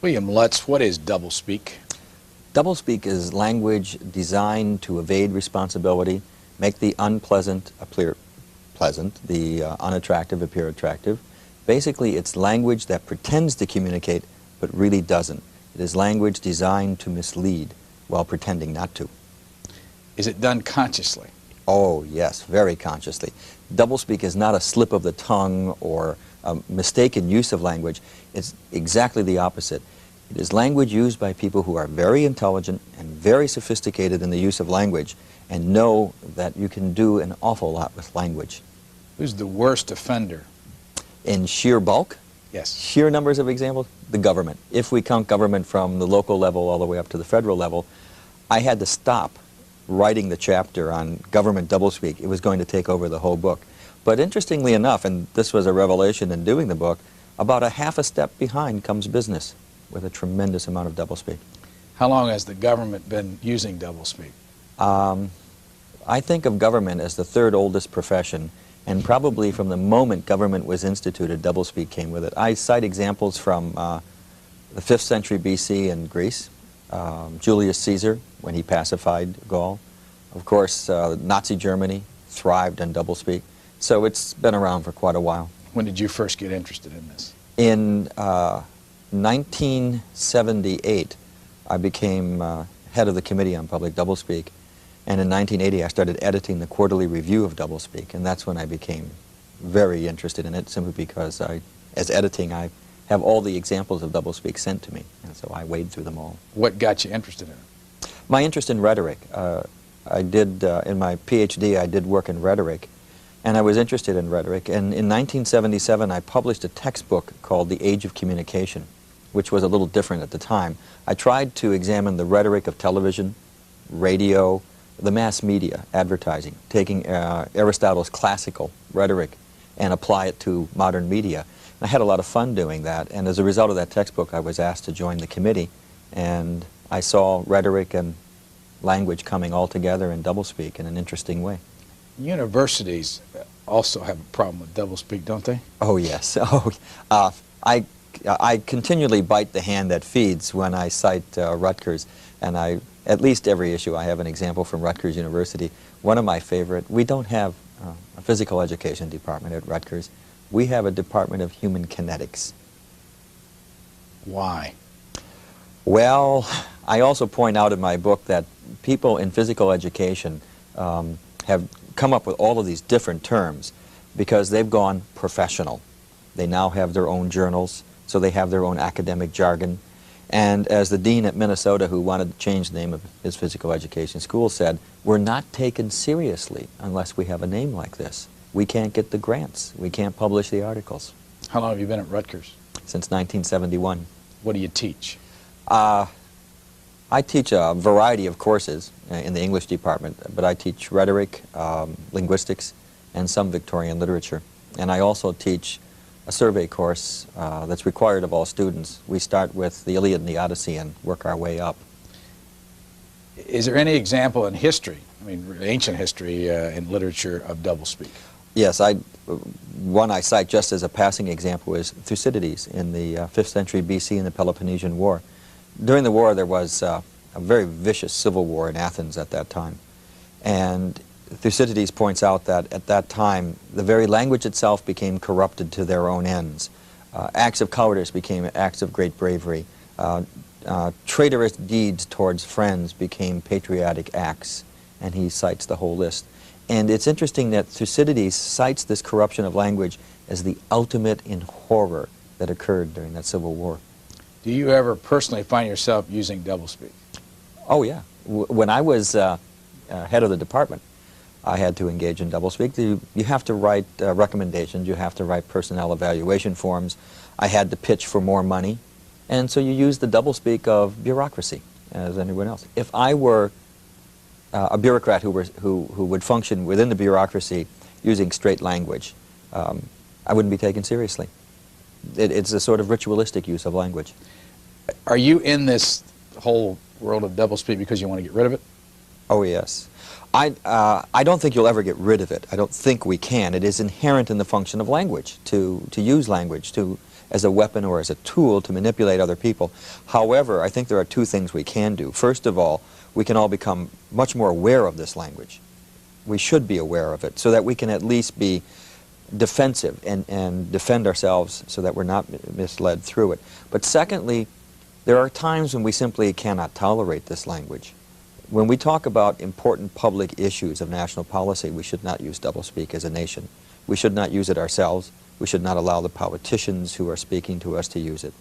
William Lutz, what is doublespeak? Doublespeak is language designed to evade responsibility, make the unpleasant appear pleasant, the unattractive appear attractive. Basically, it's language that pretends to communicate but really doesn't. It is language designed to mislead while pretending not to. Is it done consciously? Oh, yes, very consciously. Doublespeak is not a slip of the tongue or a mistaken use of language. It's exactly the opposite. It is language used by people who are very intelligent and very sophisticated in the use of language and know that you can do an awful lot with language. Who's the worst offender? In sheer bulk? Yes. Sheer numbers of examples? The government. If we count government from the local level all the way up to the federal level, I had to stop writing the chapter on government doublespeak. It was going to take over the whole book. But interestingly enough, and this was a revelation in doing the book, about a half a step behind comes business with a tremendous amount of doublespeak. How long has the government been using doublespeak? I think of government as the third oldest profession, and probably from the moment government was instituted, doublespeak came with it. I cite examples from the 5th century BC in Greece, Julius Caesar, when he pacified Gaul. Of course, Nazi Germany thrived on doublespeak. So it's been around for quite a while. When did you first get interested in this? In 1978, I became head of the Committee on Public Doublespeak, and in 1980 I started editing the quarterly review of doublespeak, and that's when I became very interested in it, simply because as editing, I have all the examples of doublespeak sent to me, and so I wade through them all. What got you interested in it? My interest in rhetoric. I did, in my PhD, I did work in rhetoric, and I was interested in rhetoric, and in 1977 I published a textbook called The Age of Communication, which was a little different at the time. I tried to examine the rhetoric of television, radio, the mass media, advertising, taking Aristotle's classical rhetoric and apply it to modern media. And I had a lot of fun doing that, and as a result of that textbook I was asked to join the committee, and I saw rhetoric and language coming all together in doublespeak in an interesting way. Universities also have a problem with doublespeak, don't they? Oh, yes. Oh, I continually bite the hand that feeds when I cite Rutgers, and at least every issue I have an example from Rutgers University. One of my favorite, we don't have a physical education department at Rutgers. We have a department of human kinetics. Why? Well, I also point out in my book that people in physical education have come up with all of these different terms because they've gone professional. They now have their own journals, so they have their own academic jargon. And as the dean at Minnesota, who wanted to change the name of his physical education school, said, we're not taken seriously unless we have a name like this. We can't get the grants. We can't publish the articles. How long have you been at Rutgers? Since 1971. What do you teach? I teach a variety of courses in the English department, but I teach rhetoric, linguistics, and some Victorian literature. And I also teach a survey course that's required of all students. We start with the Iliad and the Odyssey and work our way up. Is there any example in history, I mean ancient history in literature, of doublespeak? Yes, one I cite just as a passing example is Thucydides in the 5th century BC in the Peloponnesian War. During the war there was a very vicious civil war in Athens at that time. And Thucydides points out that at that time the very language itself became corrupted to their own ends. Acts of cowardice became acts of great bravery. Traitorous deeds towards friends became patriotic acts, and he cites the whole list. And it's interesting that Thucydides cites this corruption of language as the ultimate in horror that occurred during that civil war. Do you ever personally find yourself using doublespeak? Oh, yeah. When I was head of the department, I had to engage in doublespeak. You have to write recommendations. You have to write personnel evaluation forms. I had to pitch for more money. And so you use the doublespeak of bureaucracy as anyone else. If I were a bureaucrat who would function within the bureaucracy using straight language, I wouldn't be taken seriously. It's a sort of ritualistic use of language. Are you in this whole world of doublespeak because you want to get rid of it? Oh, yes. I don't think you'll ever get rid of it. I don't think we can. It is inherent in the function of language to use language, to as a weapon or as a tool to manipulate other people. However, I think there are two things we can do. First of all, we can all become much more aware of this language. We should be aware of it so that we can at least be defensive and defend ourselves so that we're not misled through it. But secondly, there are times when we simply cannot tolerate this language. When we talk about important public issues of national policy, we should not use doublespeak as a nation. We should not use it ourselves. We should not allow the politicians who are speaking to us to use it.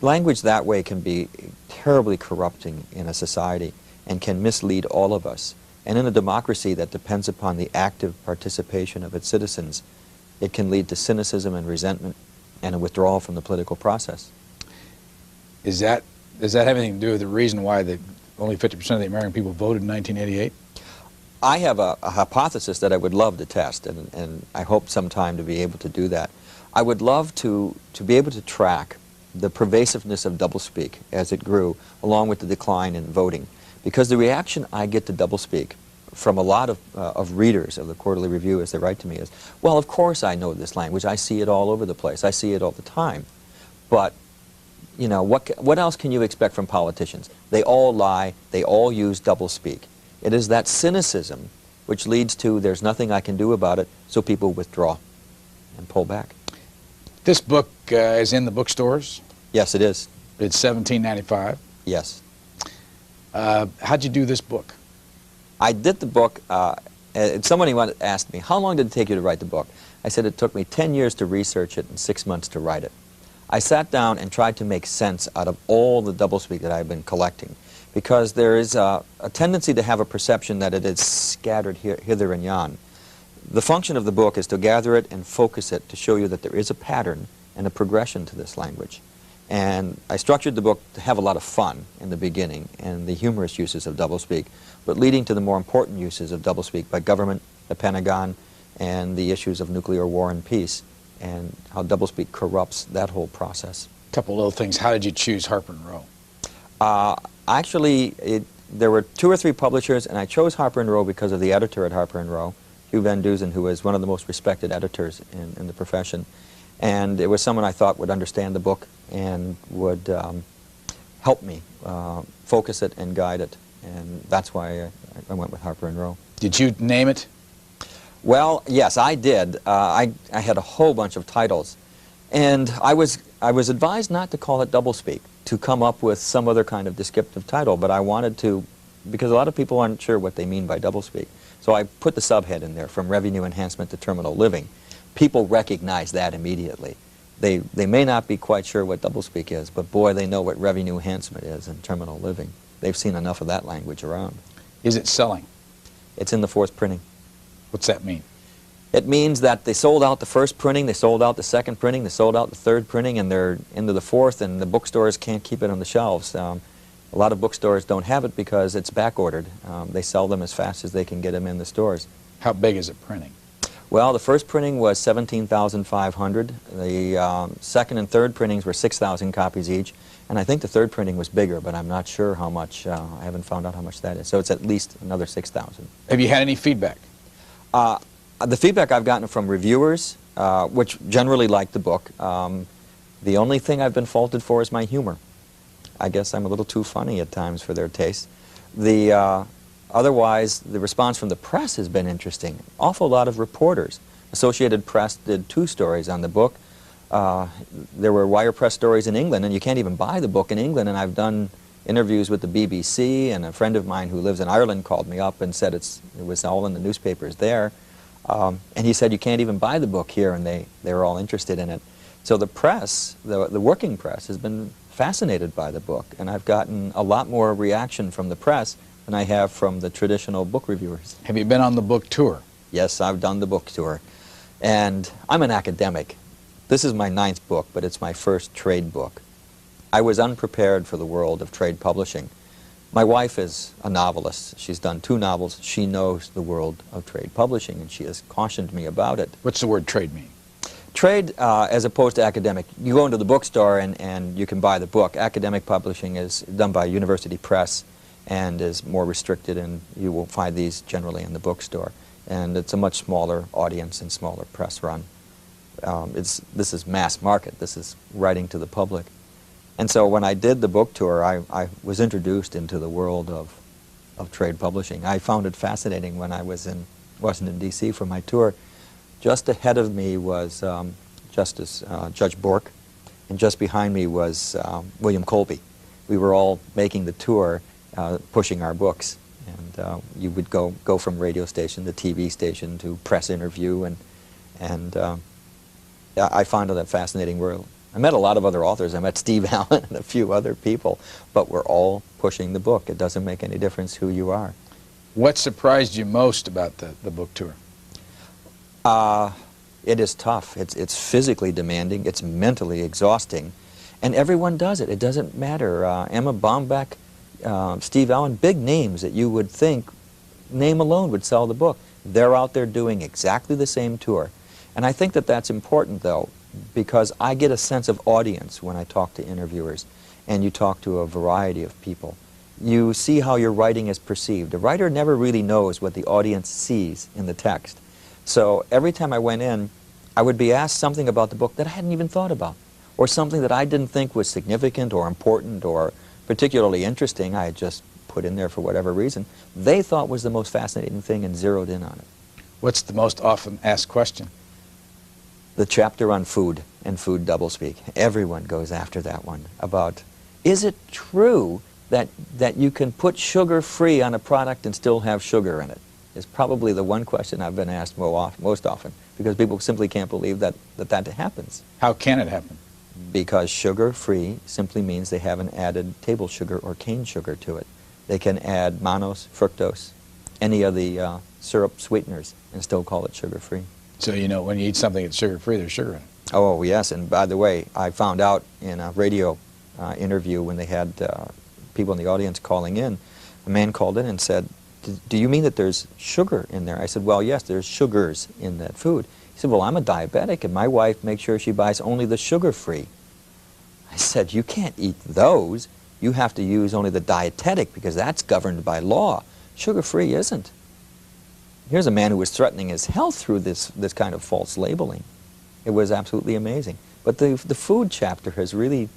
Language that way can be terribly corrupting in a society and can mislead all of us. And in a democracy that depends upon the active participation of its citizens, it can lead to cynicism and resentment and a withdrawal from the political process. Does that have anything to do with the reason why only 50% of the American people voted in 1988? I have a hypothesis that I would love to test, and I hope sometime to be able to do that. I would love to be able to track the pervasiveness of doublespeak as it grew, along with the decline in voting. Because the reaction I get to doublespeak from a lot of readers of the Quarterly Review as they write to me is, well, of course I know this language. I see it all over the place. I see it all the time. But you know, what else can you expect from politicians? They all lie. They all use doublespeak. It is that cynicism which leads to there's nothing I can do about it, so people withdraw and pull back. This book is in the bookstores. Yes, it is. It's $17.95. Yes. How'd you do this book? I did the book, somebody asked me, how long did it take you to write the book? I said it took me 10 years to research it and 6 months to write it. I sat down and tried to make sense out of all the doublespeak that I've been collecting, because there is a tendency to have a perception that it is scattered hither and yon. The function of the book is to gather it and focus it to show you that there is a pattern and a progression to this language. And I structured the book to have a lot of fun in the beginning and the humorous uses of doublespeak, but leading to the more important uses of doublespeak by government, the Pentagon, and the issues of nuclear war and peace, and how doublespeak corrupts that whole process. A couple little things. How did you choose Harper & Row? Actually, there were 2 or 3 publishers, and I chose Harper & Row because of the editor at Harper & Row, Hugh Van Dusen, who is one of the most respected editors in the profession. And it was someone I thought would understand the book and would help me focus it and guide it. And that's why I went with Harper & Row. Did you name it? Well, yes, I did. I had a whole bunch of titles. And I was advised not to call it doublespeak, to come up with some other kind of descriptive title, but I wanted to, because a lot of people aren't sure what they mean by doublespeak. So I put the subhead in there, from revenue enhancement to terminal living. People recognize that immediately. They may not be quite sure what doublespeak is, but boy, they know what revenue enhancement is and terminal living. They've seen enough of that language around. Is it selling? It's in the 4th printing. What's that mean? It means that they sold out the 1st printing, they sold out the 2nd printing, they sold out the 3rd printing, and they're into the 4th, and the bookstores can't keep it on the shelves. A lot of bookstores don't have it because it's back-ordered. They sell them as fast as they can get them in the stores. How big is it printing? Well, the 1st printing was 17,500. The 2nd and 3rd printings were 6,000 copies each, and I think the 3rd printing was bigger, but I'm not sure how much. I haven't found out how much that is. So it's at least another 6,000. Have you had any feedback? The feedback I've gotten from reviewers, which generally like the book, the only thing I've been faulted for is my humor. I guess I'm a little too funny at times for their taste. Otherwise, the response from the press has been interesting. Awful lot of reporters. Associated Press did 2 stories on the book. There were wire press stories in England, and you can't even buy the book in England, and I've done interviews with the BBC, and a friend of mine who lives in Ireland called me up and said it was all in the newspapers there. And he said you can't even buy the book here, and they were all interested in it. So the press, the working press, has been fascinated by the book, and I've gotten a lot more reaction from the press than I have from the traditional book reviewers. Have you been on the book tour? Yes, I've done the book tour. And I'm an academic. This is my 9th book, but it's my first trade book. I was unprepared for the world of trade publishing. My wife is a novelist. She's done 2 novels. She knows the world of trade publishing, and she has cautioned me about it. What's the word trade mean? Trade, as opposed to academic, you go into the bookstore and you can buy the book. Academic publishing is done by University Press and is more restricted, and you will find these generally in the bookstore. And it's a much smaller audience and smaller press run. This is mass market. This is writing to the public. And so when I did the book tour, I was introduced into the world of trade publishing. I found it fascinating when I was in Washington, D.C. for my tour. Just ahead of me was Judge Bork, and just behind me was William Colby. We were all making the tour, pushing our books. And you would go from radio station to TV station to press interview, and I found it a fascinating world. I met a lot of other authors. I met Steve Allen and a few other people, but we're all pushing the book. It doesn't make any difference who you are. What surprised you most about the book tour? It is tough. It's physically demanding. It's mentally exhausting. And everyone does it. It doesn't matter. Emma Bombeck, Steve Allen, big names that you would think, name alone would sell the book. They're out there doing exactly the same tour. And I think that that's important, though, because I get a sense of audience when I talk to interviewers, and you talk to a variety of people. You see how your writing is perceived. A writer never really knows what the audience sees in the text. So every time I went in, I would be asked something about the book that I hadn't even thought about, or something that I didn't think was significant or important or particularly interesting. I had just put in there for whatever reason. They thought was the most fascinating thing and zeroed in on it. What's the most often asked question? The chapter on food and food doublespeak. Everyone goes after that one about, is it true that you can put sugar-free on a product and still have sugar in it? Is probably the one question I've been asked most often, because people simply can't believe that happens. How can it happen? Because sugar-free simply means they haven't added table sugar or cane sugar to it. They can add mannose, fructose, any of the syrup sweeteners, and still call it sugar-free. So you know when you eat something that's sugar-free, there's sugar in it. Oh, yes, and by the way, I found out in a radio interview when they had people in the audience calling in, a man called in and said, do you mean that there's sugar in there? I said, well, yes, there's sugars in that food. He said, well, I'm a diabetic, and my wife makes sure she buys only the sugar-free. I said, you can't eat those. You have to use only the dietetic, because that's governed by law. Sugar-free isn't. Here's a man who was threatening his health through this kind of false labeling. It was absolutely amazing. But the food chapter has really,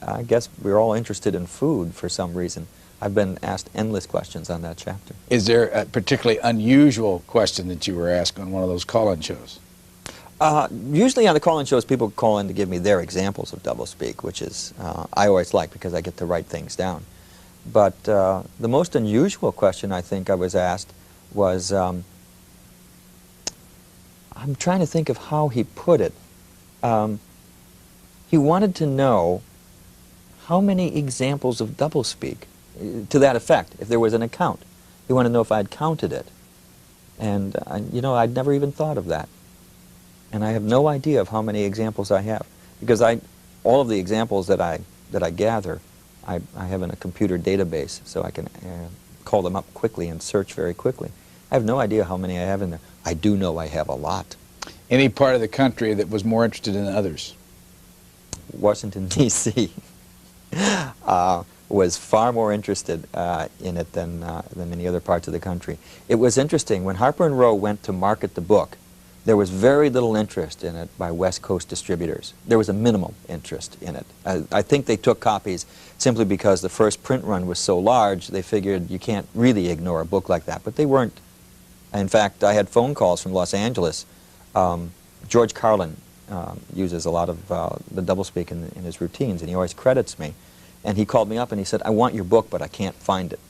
I guess we're all interested in food for some reason. I've been asked endless questions on that chapter. Is there a particularly unusual question that you were asked on one of those call-in shows? Usually on the call-in shows, people call in to give me their examples of doublespeak, which is, I always like because I get to write things down. But the most unusual question I think I was asked was, I'm trying to think of how he put it. He wanted to know how many examples of doublespeak, to that effect, if there was an account. He wanted to know if I'd counted it. And, you know, I'd never even thought of that. And I have no idea of how many examples I have. Because all of the examples that I gather, I have in a computer database, so I can call them up quickly and search very quickly. I have no idea how many I have in there. I do know I have a lot. Any part of the country that was more interested in others? Washington, D.C. Was far more interested in it than many other parts of the country. It was interesting. When Harper & Row went to market the book, there was very little interest in it by West Coast distributors. There was a minimal interest in it. I think they took copies simply because the first print run was so large, they figured you can't really ignore a book like that. But they weren't. In fact, I had phone calls from Los Angeles. George Carlin uses a lot of the doublespeak in his routines, and he always credits me. And he called me up and he said, I want your book, but I can't find it.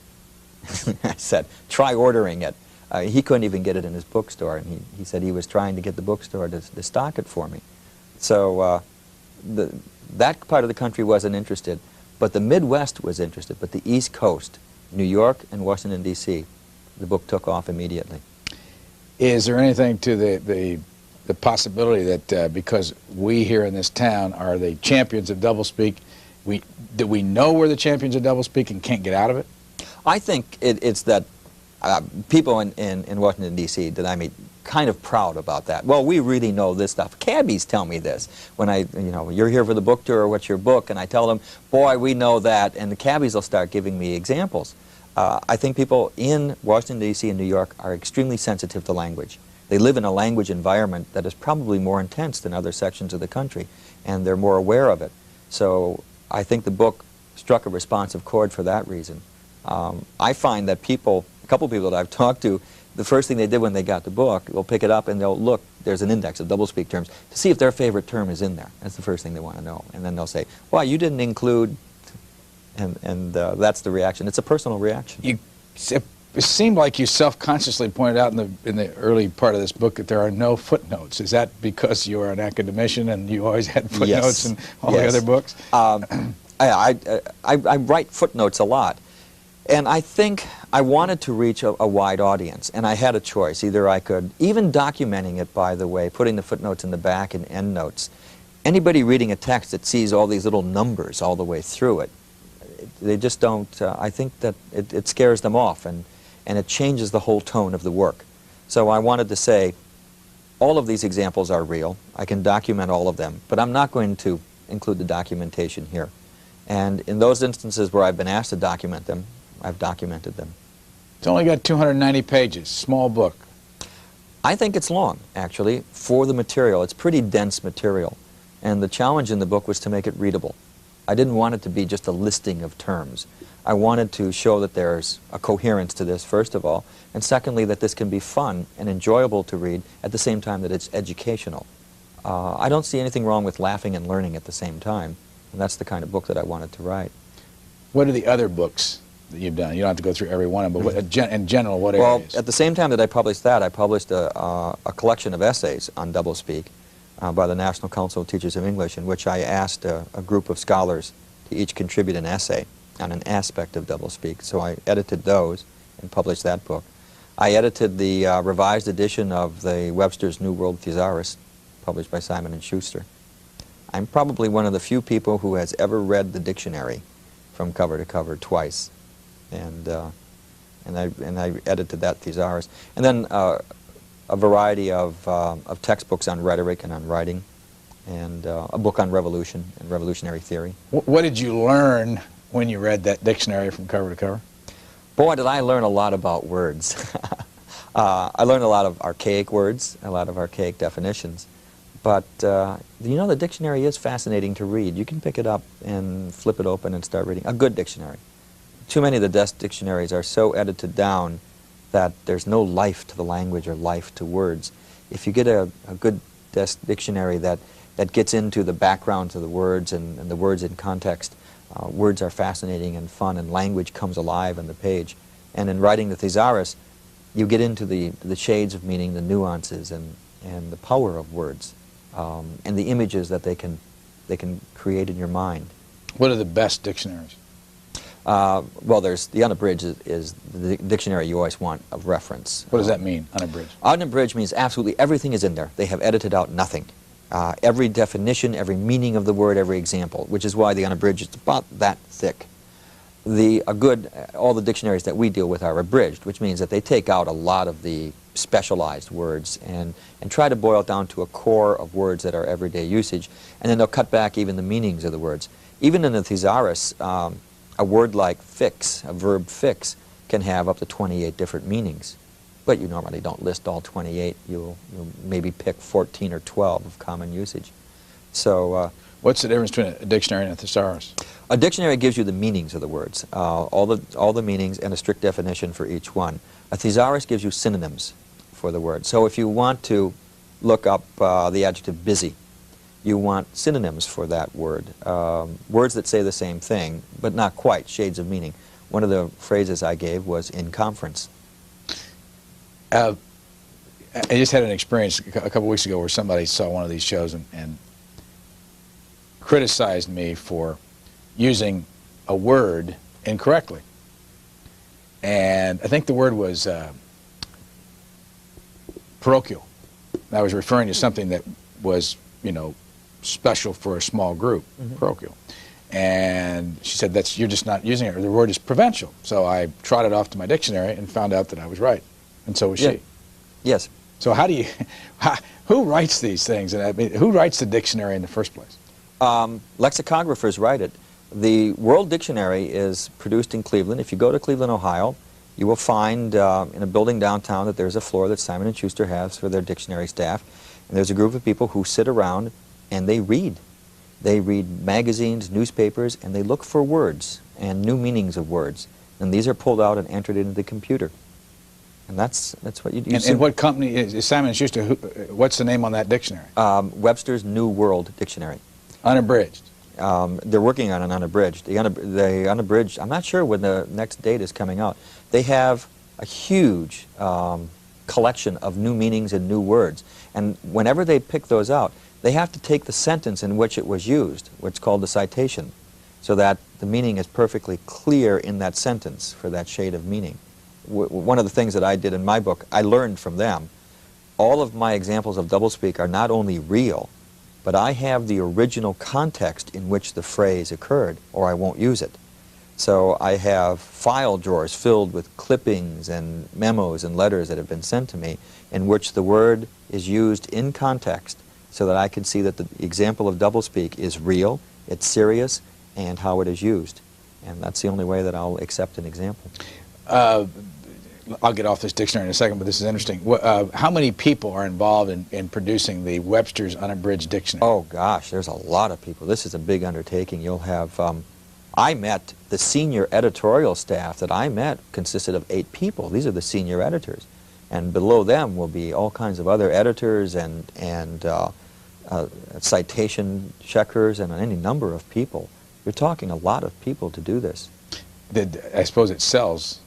I said, try ordering it. He couldn't even get it in his bookstore, and he said he was trying to get the bookstore to stock it for me. So that part of the country wasn't interested, but the Midwest was interested, but the East Coast, New York and Washington, D.C., the book took off immediately. Is there anything to the possibility that because we here in this town are the champions of doublespeak, do we know we're the champions of doublespeak and can't get out of it? I think it's that people in Washington, D.C. that I meet kind of proud about that. Well, we really know this stuff. Cabbies tell me this. When you're here for the book tour, what's your book? And I tell them, boy, we know that. And the cabbies will start giving me examples. I think people in Washington, D.C. and New York are extremely sensitive to language. They live in a language environment that is probably more intense than other sections of the country, and they're more aware of it. So I think the book struck a responsive chord for that reason. I find that people, a couple of people that I've talked to, the first thing they did when they got the book, they'll pick it up and they'll look, there's an index of doublespeak terms, to see if their favorite term is in there. That's the first thing they want to know. And then they'll say, well, you didn't include, and that's the reaction. It's a personal reaction. It seemed like you self-consciously pointed out in the early part of this book that there are no footnotes. Is that because you are an academician and you always had footnotes in all the other books? I write footnotes a lot. And I think I wanted to reach a wide audience, and I had a choice. Either I could, even documenting it, by the way, putting the footnotes in the back and endnotes, anybody reading a text that sees all these little numbers all the way through it, they just don't, I think that it scares them off, and it changes the whole tone of the work. So I wanted to say, all of these examples are real. I can document all of them, but I'm not going to include the documentation here. And in those instances where I've been asked to document them, I've documented them. It's only got 290 pages, small book. I think it's long, actually, for the material. It's pretty dense material. And the challenge in the book was to make it readable. I didn't want it to be just a listing of terms. I wanted to show that there's a coherence to this, first of all, and secondly, that this can be fun and enjoyable to read at the same time that it's educational. I don't see anything wrong with laughing and learning at the same time, and that's the kind of book that I wanted to write. What are the other books that you've done? You don't have to go through every one of them, but in general, what Well, areas? at the same time that I published that, I published a collection of essays on doublespeak by the National Council of Teachers of English, in which I asked a group of scholars to each contribute an essay on an aspect of doublespeak. So I edited those and published that book. I edited the revised edition of the Webster's New World Thesaurus, published by Simon & Schuster. I'm probably one of the few people who has ever read the dictionary from cover to cover twice. And I edited that thesaurus. And then a variety of textbooks on rhetoric and on writing, and a book on revolution and revolutionary theory. What did you learn when you read that dictionary from cover to cover? Boy, did I learn a lot about words. I learned a lot of archaic words, a lot of archaic definitions. But, you know, the dictionary is fascinating to read. You can pick it up and flip it open and start reading. A good dictionary. Too many of the desk dictionaries are so edited down that there's no life to the language or life to words. If you get a good desk dictionary that gets into the background to the words and the words in context, words are fascinating and fun, and language comes alive on the page. And in writing the thesaurus, you get into the shades of meaning, the nuances, and the power of words, and the images that they can create in your mind. What are the best dictionaries? Well, there's the unabridged is the dictionary you always want of reference. What does that mean, unabridged? Unabridged means absolutely everything is in there. They have edited out nothing. Every definition, every meaning of the word, every example, which is why the unabridged is about that thick. All the dictionaries that we deal with are abridged, which means that they take out a lot of the specialized words and try to boil it down to a core of words that are everyday usage, and then they'll cut back even the meanings of the words. Even in the thesaurus, a word like fix, a verb fix, can have up to 28 different meanings. But you normally don't list all 28. You'll maybe pick 14 or 12 of common usage. So, what's the difference between a dictionary and a thesaurus? A dictionary gives you the meanings of the words, all the meanings and a strict definition for each one. A thesaurus gives you synonyms for the word. So if you want to look up the adjective busy, you want synonyms for that word, words that say the same thing, but not quite, shades of meaning. One of the phrases I gave was in conference. I just had an experience a couple weeks ago where somebody saw one of these shows and criticized me for using a word incorrectly. And I think the word was parochial. I was referring to something that was, you know, special for a small group, parochial. And she said, you're just not using it, or the word is provincial. So I trotted off to my dictionary and found out that I was right. And so was she. Yes. So who writes these things? And I mean, who writes the dictionary in the first place? Lexicographers write it. The World Dictionary is produced in Cleveland. If you go to Cleveland, Ohio, you will find in a building downtown that there's a floor that Simon & Schuster has for their dictionary staff, and there's a group of people who sit around and they read. They read magazines, newspapers, and they look for words and new meanings of words. And these are pulled out and entered into the computer. And that's what you do. And what company is Simon & Schuster? What's the name on that dictionary? Webster's New World Dictionary. Unabridged. They're working on an unabridged. The unabridged, I'm not sure when the next date is coming out. They have a huge collection of new meanings and new words. And whenever they pick those out, they have to take the sentence in which it was used, what's called the citation, so that the meaning is perfectly clear in that sentence for that shade of meaning. One of the things that I did in my book, I learned from them. All of my examples of doublespeak are not only real, but I have the original context in which the phrase occurred, or I won't use it. So I have file drawers filled with clippings and memos and letters that have been sent to me in which the word is used in context so that I can see that the example of doublespeak is real, it's serious, and how it is used. And that's the only way that I'll accept an example. I'll get off this dictionary in a second, but this is interesting. How many people are involved in producing the Webster's Unabridged Dictionary? Oh gosh, there's a lot of people. This is a big undertaking. You'll have, I met the senior editorial staff that I met consisted of 8 people. These are the senior editors. And below them will be all kinds of other editors and citation checkers and any number of people. You're talking a lot of people to do this. I suppose it sells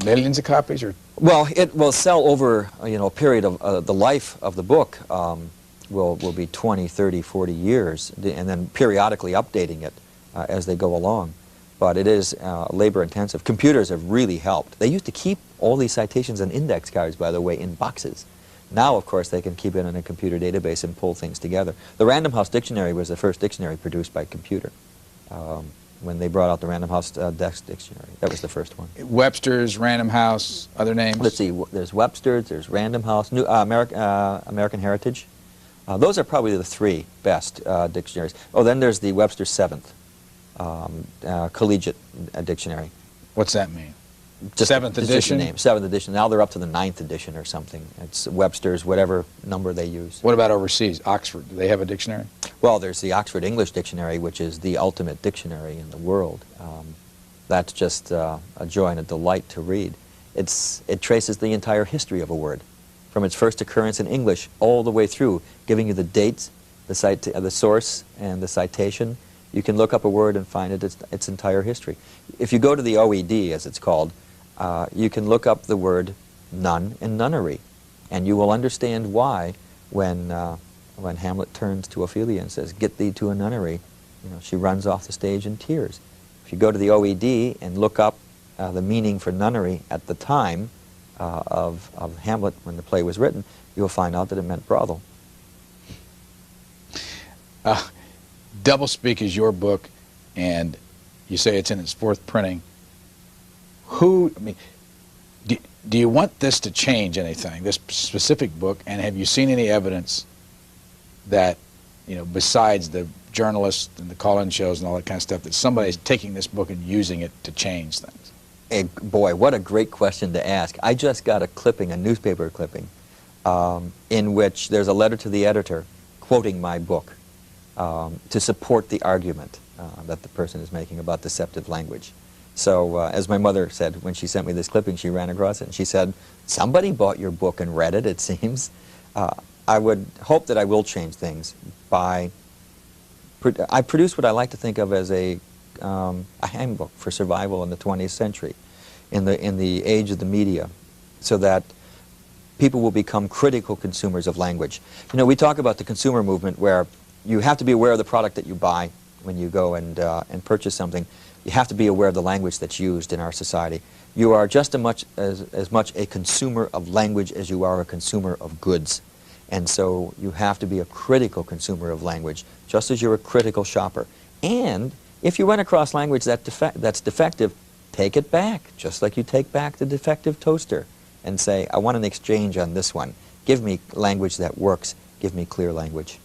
millions of copies, or? Well, it will sell over a period of the life of the book will be 20, 30, 40 years, and then periodically updating it as they go along. But it is labor intensive. Computers have really helped. They used to keep all these citations and index cards, by the way, in boxes. Now, of course, they can keep it in a computer database and pull things together. The Random House Dictionary was the first dictionary produced by computer. When they brought out the Random House Dex Dictionary. That was the first one. Webster's, Random House, other names? Let's see, there's Webster's, there's Random House, American Heritage. Those are probably the 3 best dictionaries. Oh, then there's the Webster's 7th Collegiate Dictionary. What's that mean? Just 7th edition? Name, 7th edition. Now they're up to the 9th edition or something. It's Webster's, whatever number they use. What about overseas? Oxford, do they have a dictionary? Well, there's the Oxford English Dictionary, which is the ultimate dictionary in the world. That's just a joy and a delight to read. It traces the entire history of a word, from its first occurrence in English all the way through, giving you the dates, the source, and the citation. You can look up a word and find its entire history. If you go to the OED, as it's called, you can look up the word nun and nunnery, and you will understand why when Hamlet turns to Ophelia and says, "Get thee to a nunnery," she runs off the stage in tears. If you go to the OED and look up the meaning for nunnery at the time of Hamlet when the play was written, you will find out that it meant brothel. Doublespeak is your book, and you say it's in its 4th printing. Do you want this to change anything, this specific book, and have you seen any evidence that, besides the journalists and the call-in shows and all that kind of stuff, that somebody's taking this book and using it to change things? Hey, boy, what a great question to ask. I just got a newspaper clipping, in which there's a letter to the editor quoting my book to support the argument that the person is making about deceptive language. So, as my mother said when she sent me this clipping, she ran across it and she said, "Somebody bought your book and read it, it seems." I would hope that I will change things by... I produce what I like to think of as a handbook for survival in the 20th century, in the age of the media, so that people will become critical consumers of language. We talk about the consumer movement where you have to be aware of the product that you buy when you go and purchase something. You have to be aware of the language that's used in our society. You are just as much a consumer of language as you are a consumer of goods. And so you have to be a critical consumer of language, just as you're a critical shopper. And if you run across language that's defective, take it back, just like you take back the defective toaster, and say, "I want an exchange on this one. Give me language that works. Give me clear language."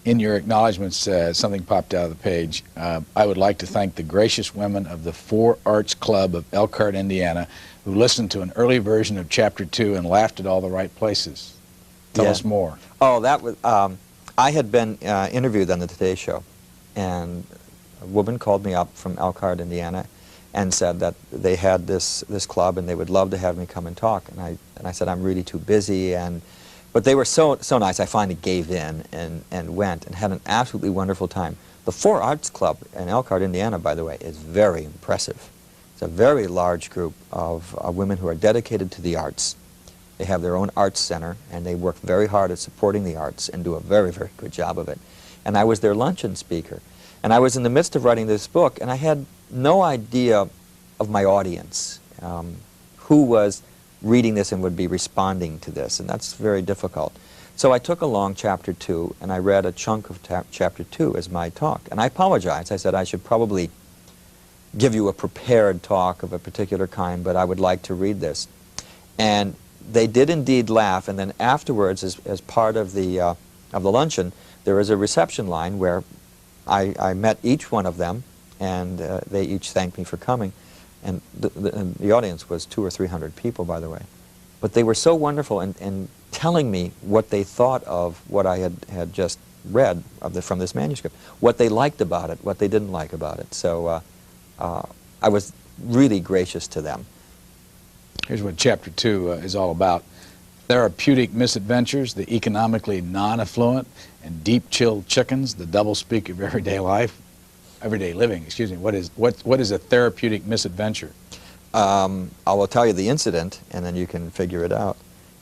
In your acknowledgments, something popped out of the page. I would like to thank the gracious women of the Four Arts Club of Elkhart, Indiana, who listened to an early version of Chapter 2 and laughed at all the right places. Tell us more. Oh, that was, I had been interviewed on the Today Show, and a woman called me up from Elkhart, Indiana, and said that they had this club and they would love to have me come and talk. And I said, I'm really too busy. But they were so nice, I finally gave in and went and had an absolutely wonderful time. The Four Arts Club in Elkhart, Indiana, by the way, is very impressive. It's a very large group of women who are dedicated to the arts. They have their own arts center, and they work very hard at supporting the arts and do a very, very good job of it. And I was their luncheon speaker. And I was in the midst of writing this book, and I had no idea of my audience, who was reading this and would be responding to this, and that's very difficult. So I took along Chapter 2, and I read a chunk of Chapter 2 as my talk. And I apologized. I said I should probably give you a prepared talk of a particular kind, but I would like to read this. And they did indeed laugh, and then afterwards, as part of the luncheon, there was a reception line where I met each one of them, and they each thanked me for coming. And the audience was 200 or 300 people, by the way. But they were so wonderful in telling me what they thought of what I had just read from this manuscript, what they liked about it, what they didn't like about it. So I was really gracious to them. Here's what Chapter 2 is all about. Therapeutic misadventures, the economically non-affluent, and deep-chilled chickens, the doublespeak of everyday life. Everyday living, excuse me. What is a therapeutic misadventure? I will tell you the incident, and then you can figure it out.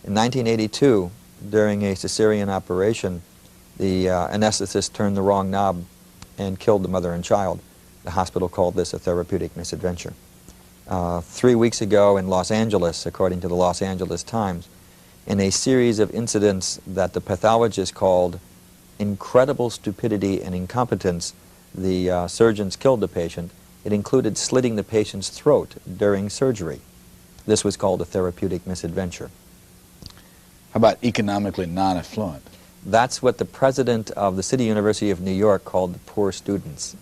In 1982, during a cesarean operation, the anesthetist turned the wrong knob and killed the mother and child. The hospital called this a therapeutic misadventure. 3 weeks ago in Los Angeles, according to the Los Angeles Times, in a series of incidents that the pathologist called incredible stupidity and incompetence, the surgeons killed the patient. It included slitting the patient's throat during surgery. This was called a therapeutic misadventure. How about economically non-affluent? That's what the president of the City University of New York called the poor students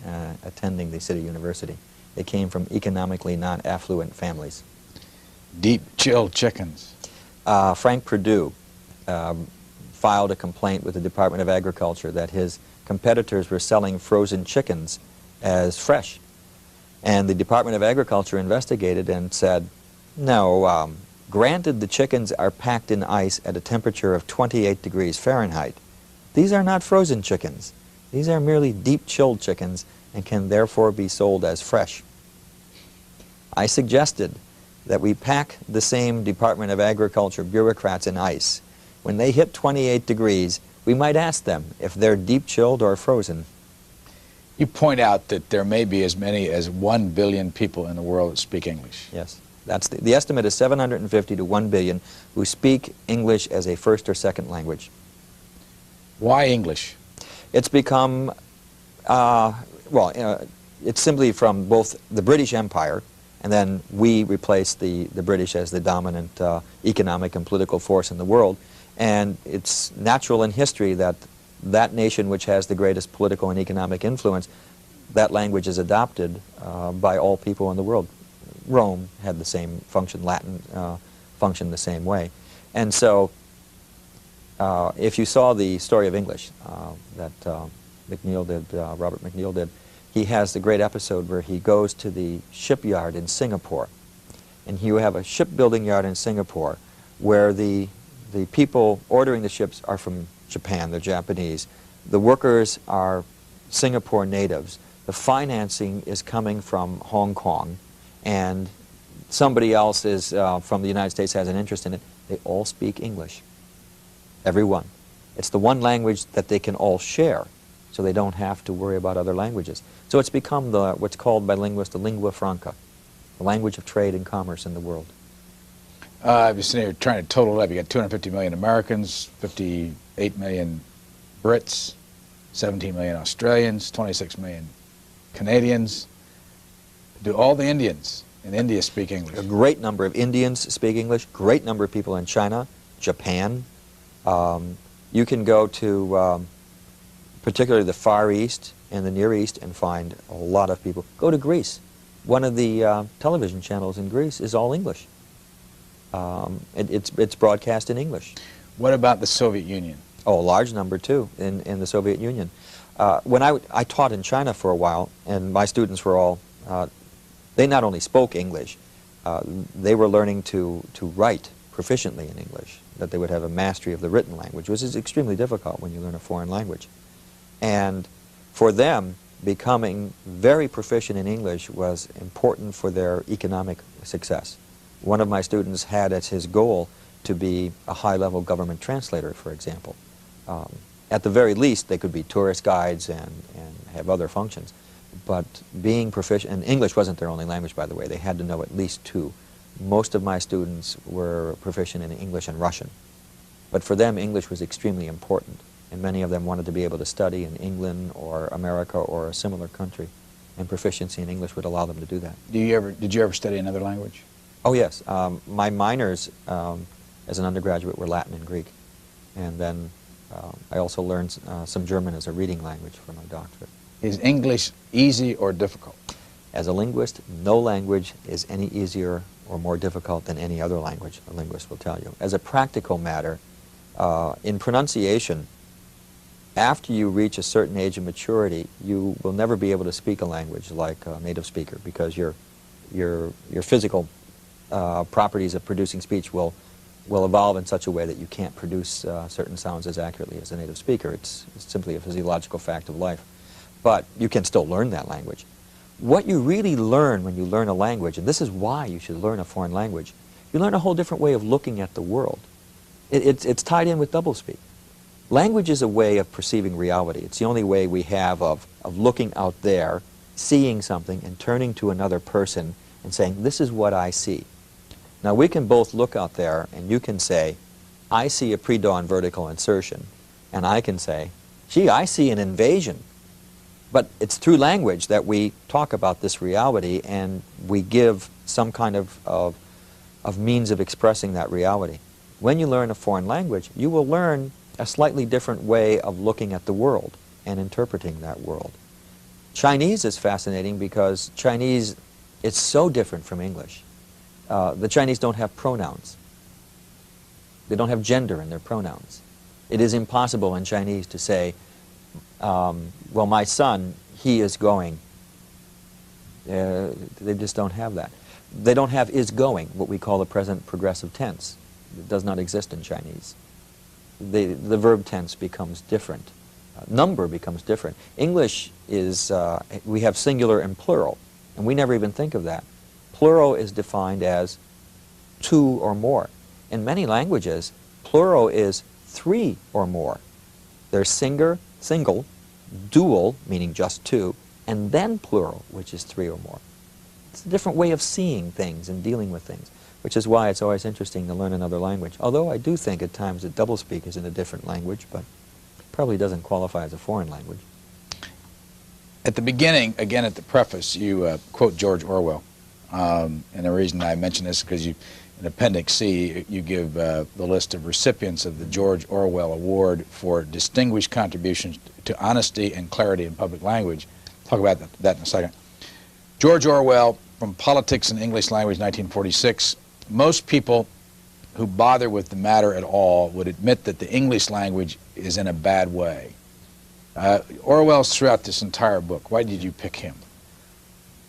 attending the City University. They came from economically non-affluent families. Deep-chilled chickens. Frank Perdue filed a complaint with the Department of Agriculture that his competitors were selling frozen chickens as fresh. And the Department of Agriculture investigated and said, no, granted the chickens are packed in ice at a temperature of 28 degrees Fahrenheit. These are not frozen chickens. These are merely deep-chilled chickens and can therefore be sold as fresh. I suggested that we pack the same Department of Agriculture bureaucrats in ice. When they hit 28 degrees, we might ask them if they're deep-chilled or frozen. You point out that there may be as many as 1 billion people in the world that speak English. Yes. That's the estimate is 750 to 1 billion who speak English as a first or second language. Why English? It's become, it's simply from both the British Empire, and then we replaced the British as the dominant economic and political force in the world. And it's natural in history that that nation which has the greatest political and economic influence, that language is adopted by all people in the world. Rome had the same function, Latin functioned the same way. And so if you saw the story of English that McNeil did, Robert McNeil did, he has the great episode where he goes to the shipyard in Singapore. And you have a shipbuilding yard in Singapore where the people ordering the ships are from Japan, they're Japanese. The workers are Singapore natives. The financing is coming from Hong Kong, and somebody else is from the United States has an interest in it. They all speak English, everyone. It's the one language that they can all share, so they don't have to worry about other languages. So it's become what's called by linguists the lingua franca, the language of trade and commerce in the world. I've been sitting here trying to total it up. You got 250 million Americans, 58 million Brits, 17 million Australians, 26 million Canadians. Do all the Indians in India speak English? A great number of Indians speak English, great number of people in China, Japan. You can go to particularly the Far East and the Near East, and find a lot of people. Go to Greece. One of the television channels in Greece is all English. It's broadcast in English. What about the Soviet Union? Oh, a large number too in the Soviet Union. When I taught in China for a while, and my students were all, they not only spoke English, they were learning to write proficiently in English, that they would have a mastery of the written language, which is extremely difficult when you learn a foreign language. And for them, becoming very proficient in English was important for their economic success. One of my students had as his goal to be a high-level government translator, for example. At the very least, they could be tourist guides and have other functions. But being proficient, and English wasn't their only language, by the way, they had to know at least two. Most of my students were proficient in English and Russian. But for them, English was extremely important, and many of them wanted to be able to study in England or America or a similar country, and proficiency in English would allow them to do that. Did you ever study another language? Oh, yes. My minors as an undergraduate were Latin and Greek, and then I also learned some German as a reading language for my doctorate. Is English easy or difficult? As a linguist, no language is any easier or more difficult than any other language, a linguist will tell you. As a practical matter, in pronunciation, after you reach a certain age of maturity, you will never be able to speak a language like a native speaker, because your physical properties of producing speech will evolve in such a way that you can't produce certain sounds as accurately as a native speaker. It's simply a physiological fact of life. But you can still learn that language. What you really learn when you learn a language, and this is why you should learn a foreign language, you learn a whole different way of looking at the world. It's tied in with doublespeak. Language is a way of perceiving reality. It's the only way we have of looking out there, seeing something, and turning to another person and saying, this is what I see. Now, we can both look out there, and you can say, I see a pre-dawn vertical insertion, and I can say, gee, I see an invasion. But it's through language that we talk about this reality, and we give some kind of means of expressing that reality. When you learn a foreign language, you will learn a slightly different way of looking at the world and interpreting that world. Chinese is fascinating because Chinese, it's so different from English. The Chinese don't have pronouns. They don't have gender in their pronouns. It is impossible in Chinese to say, well, my son, he is going. They just don't have that. They don't have is going, what we call the present progressive tense. It does not exist in Chinese. The verb tense becomes different. Number becomes different. English is, we have singular and plural, and we never even think of that. Plural is defined as two or more. In many languages, plural is three or more. There's single, dual, meaning just two, and then plural, which is three or more. It's a different way of seeing things and dealing with things, which is why it's always interesting to learn another language. Although I do think at times that doublespeak is in a different language, but probably doesn't qualify as a foreign language. At the beginning, again at the preface, you quote George Orwell. And the reason I mention this is because in Appendix C, you give the list of recipients of the George Orwell Award for distinguished contributions to honesty and clarity in public language. Talk about that in a second. George Orwell, From Politics and English Language, 1946. Most people who bother with the matter at all would admit that the English language is in a bad way. Orwell's throughout this entire book. Why did you pick him?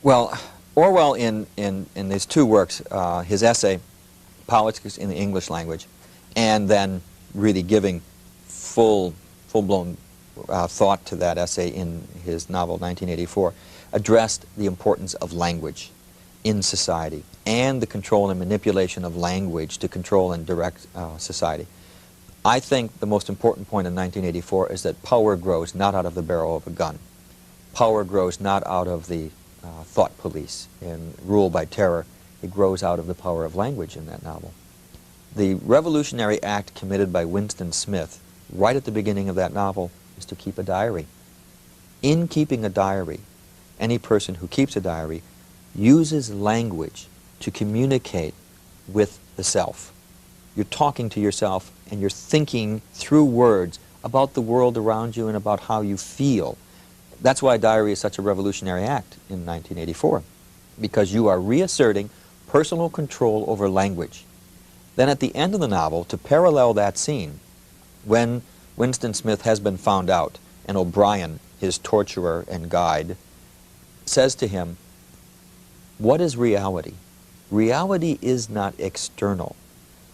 Well, Orwell in these two works, his essay, Politics in the English Language, and then really giving full-blown thought to that essay in his novel 1984, addressed the importance of language in society and the control and manipulation of language to control and direct society. I think the most important point in 1984 is that power grows not out of the barrel of a gun. Power grows not out of the thought police and rule by terror. It grows out of the power of language in that novel. The revolutionary act committed by Winston Smith right at the beginning of that novel is to keep a diary. In keeping a diary, any person who keeps a diary uses language to communicate with the self. You're talking to yourself and you're thinking through words about the world around you and about how you feel. That's why diary is such a revolutionary act in 1984, because you are reasserting personal control over language. Then at the end of the novel, to parallel that scene, when Winston Smith has been found out and O'Brien, his torturer and guide, says to him, "What is reality? Reality is not external.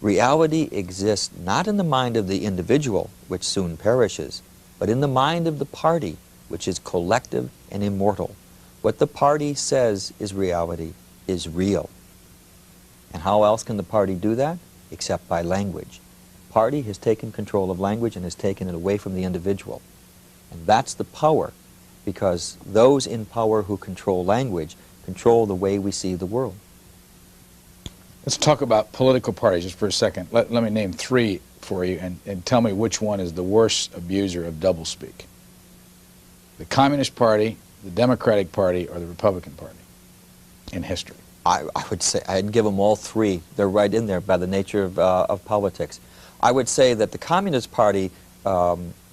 Reality exists not in the mind of the individual, which soon perishes, but in the mind of the party, which is collective and immortal. What the party says is reality is real." And how else can the party do that? Except by language. Party has taken control of language and has taken it away from the individual. And that's the power, because those in power who control language control the way we see the world. Let's talk about political parties just for a second. Let me name three for you and tell me which one is the worst abuser of doublespeak. The Communist Party, the Democratic Party, or the Republican Party in history. I would say, I'd give them all three. They're right in there by the nature of politics. I would say that the Communist Party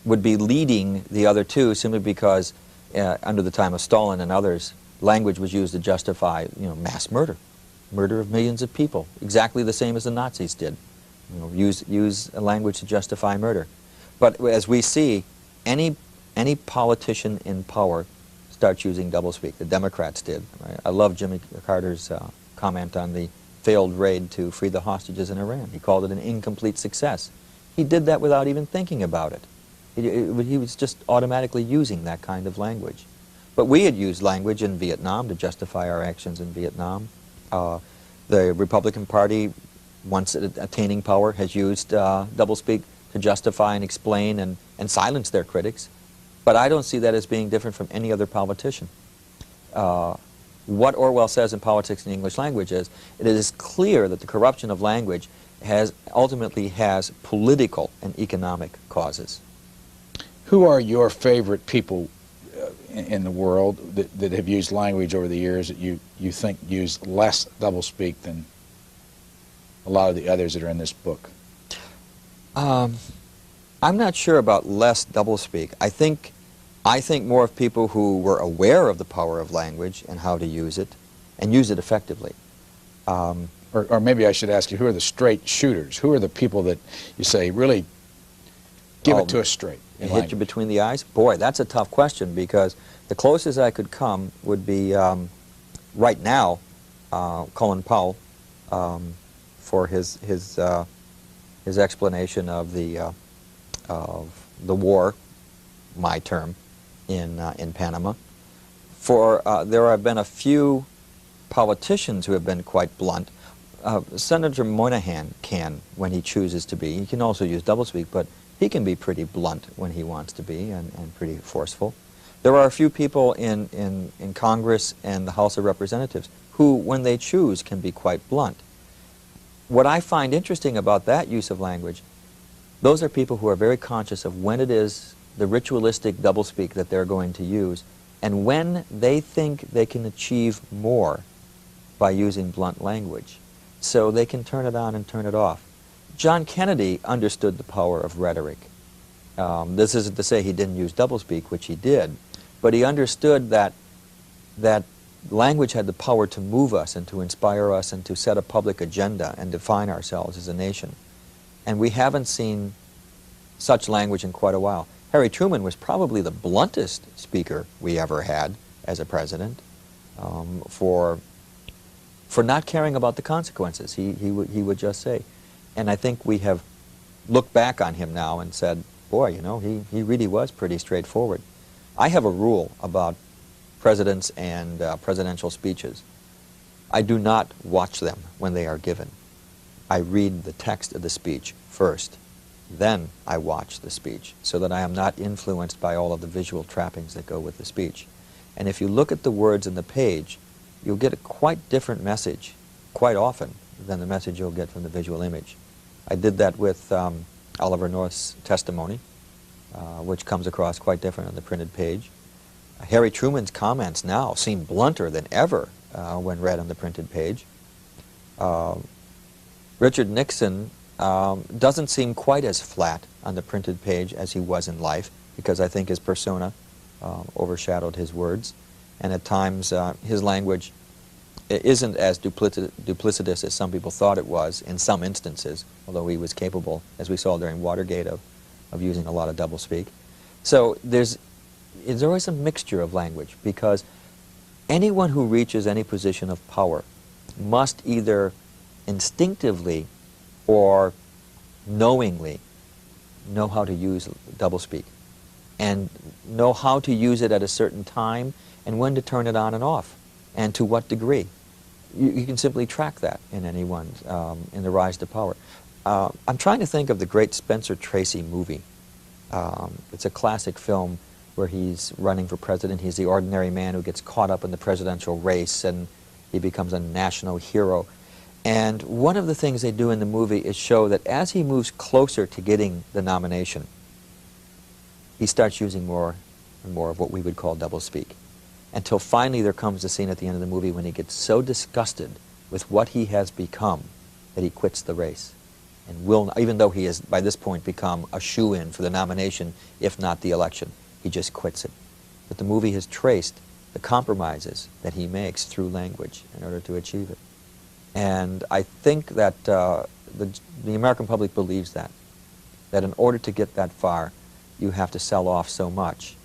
would be leading the other two simply because under the time of Stalin and others, language was used to justify, mass murder. Murder of millions of people, exactly the same as the Nazis did. Use a language to justify murder. But as we see, any politician in power starts using doublespeak. The Democrats did. Right? I love Jimmy Carter's comment on the failed raid to free the hostages in Iran. He called it an incomplete success. He did that without even thinking about it. He was just automatically using that kind of language. But we had used language in Vietnam to justify our actions in Vietnam. The Republican Party, once attaining power, has used doublespeak to justify and explain and silence their critics. But I don't see that as being different from any other politician. What Orwell says in Politics in the English Language is, it is clear that the corruption of language ultimately has political and economic causes. Who are your favorite people in the world that have used language over the years that you think use less doublespeak than a lot of the others that are in this book? I'm not sure about less doublespeak. I think more of people who were aware of the power of language and how to use it, and use it effectively. Or maybe I should ask you, who are the straight shooters? Who are the people that you say really give it to us straight? And hit you between the eyes? Boy, that's a tough question, because the closest I could come would be, right now, Colin Powell, for his explanation of the war, my term, in Panama. There have been a few politicians who have been quite blunt. Senator Moynihan can, when he chooses to be. He can also use doublespeak, but he can be pretty blunt when he wants to be, and pretty forceful. There are a few people in Congress and the House of Representatives who, when they choose, can be quite blunt. What I find interesting about that use of language, those are people who are very conscious of when it is the ritualistic doublespeak that they're going to use, and when they think they can achieve more by using blunt language. So they can turn it on and turn it off. John Kennedy understood the power of rhetoric. This isn't to say he didn't use doublespeak, which he did, but he understood that language had the power to move us and to inspire us and to set a public agenda and define ourselves as a nation. And we haven't seen such language in quite a while. Harry Truman was probably the bluntest speaker we ever had as a president, for not caring about the consequences. He would just say. And I think we have looked back on him now and said, boy, he really was pretty straightforward. I have a rule about presidents and presidential speeches. I do not watch them when they are given. I read the text of the speech first. Then I watch the speech, so that I am not influenced by all of the visual trappings that go with the speech. And if you look at the words in the page, you'll get a quite different message, quite often, than the message you'll get from the visual image. I did that with Oliver North's testimony, which comes across quite different on the printed page. Harry Truman's comments now seem blunter than ever when read on the printed page. Richard Nixon doesn't seem quite as flat on the printed page as he was in life, because I think his persona overshadowed his words, and at times his language isn't as duplicitous as some people thought it was in some instances, although he was capable, as we saw during Watergate, of using a lot of doublespeak. So there's always a mixture of language, because anyone who reaches any position of power must either instinctively or knowingly know how to use doublespeak, and know how to use it at a certain time and when to turn it on and off, and to what degree. You can simply track that in anyone in the rise to power. I'm trying to think of the great Spencer Tracy movie. It's a classic film where he's running for president. He's the ordinary man who gets caught up in the presidential race, and he becomes a national hero. And one of the things they do in the movie is show that as he moves closer to getting the nomination, he starts using more and more of what we would call doublespeak, until finally there comes the scene at the end of the movie when he gets so disgusted with what he has become that he quits the race, and will, even though he has by this point become a shoo-in for the nomination, if not the election, he just quits it. But the movie has traced the compromises that he makes through language in order to achieve it. And I think that the American public believes that in order to get that far, you have to sell off so much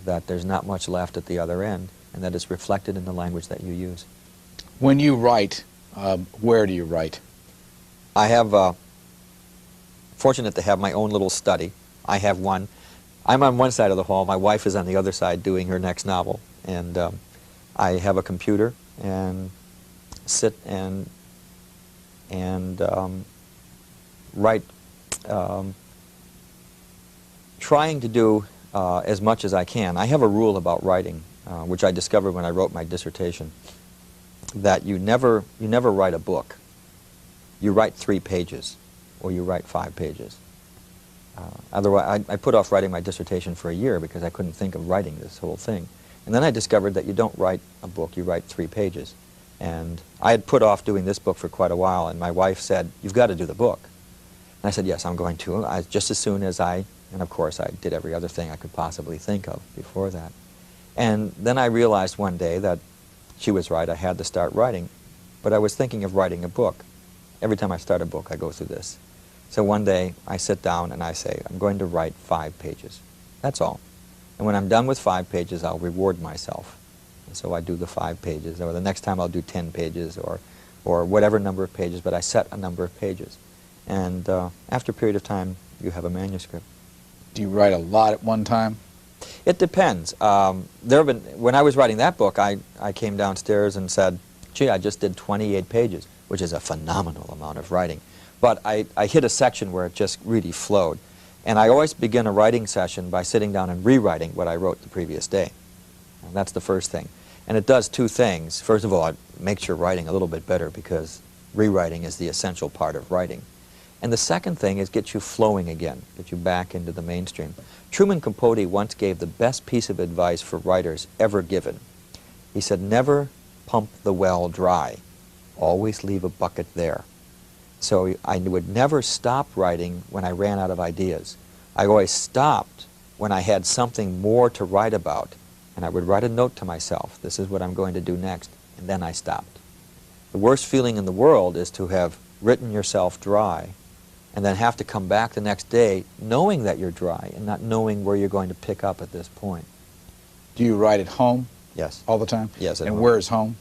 that there's not much left at the other end, and that is reflected in the language that you use. When you write, where do you write? I have, fortunate to have my own little study. I have one. I'm on one side of the hall. My wife is on the other side doing her next novel. And I have a computer and sit and write, trying to do as much as I can. I have a rule about writing, which I discovered when I wrote my dissertation, that you never write a book. You write 3 pages, or you write 5 pages. Otherwise, I put off writing my dissertation for a year because I couldn't think of writing this whole thing. And then I discovered that you don't write a book, you write 3 pages. And I had put off doing this book for quite a while, and my wife said, "You've got to do the book." And I said, "Yes, I'm going to." Just as soon as and of course I did every other thing I could possibly think of before that. And then I realized one day that she was right, I had to start writing, but I was thinking of writing a book. Every time I start a book, I go through this. So one day I sit down and I say, I'm going to write 5 pages. That's all. And when I'm done with 5 pages, I'll reward myself. And so I do the 5 pages, or the next time I'll do 10 pages, or whatever number of pages, but I set a number of pages. And after a period of time, you have a manuscript. Do you write a lot at one time? It depends. When I was writing that book, I came downstairs and said, gee, I just did 28 pages, which is a phenomenal amount of writing. But I hit a section where it just really flowed. And I always begin a writing session by sitting down and rewriting what I wrote the previous day. And that's the first thing. And it does 2 things. First of all, it makes your writing a little bit better, because rewriting is the essential part of writing. And the second thing is get you flowing again, get you back into the mainstream. Truman Capote once gave the best piece of advice for writers ever given. He said, never pump the well dry. Always leave a bucket there. So I would never stop writing when I ran out of ideas. I always stopped when I had something more to write about, and I would write a note to myself, this is what I'm going to do next, and then I stopped. The worst feeling in the world is to have written yourself dry and then have to come back the next day knowing that you're dry and not knowing where you're going to pick up at this point. Do you write at home? Yes. All the time? Yes. And where is home?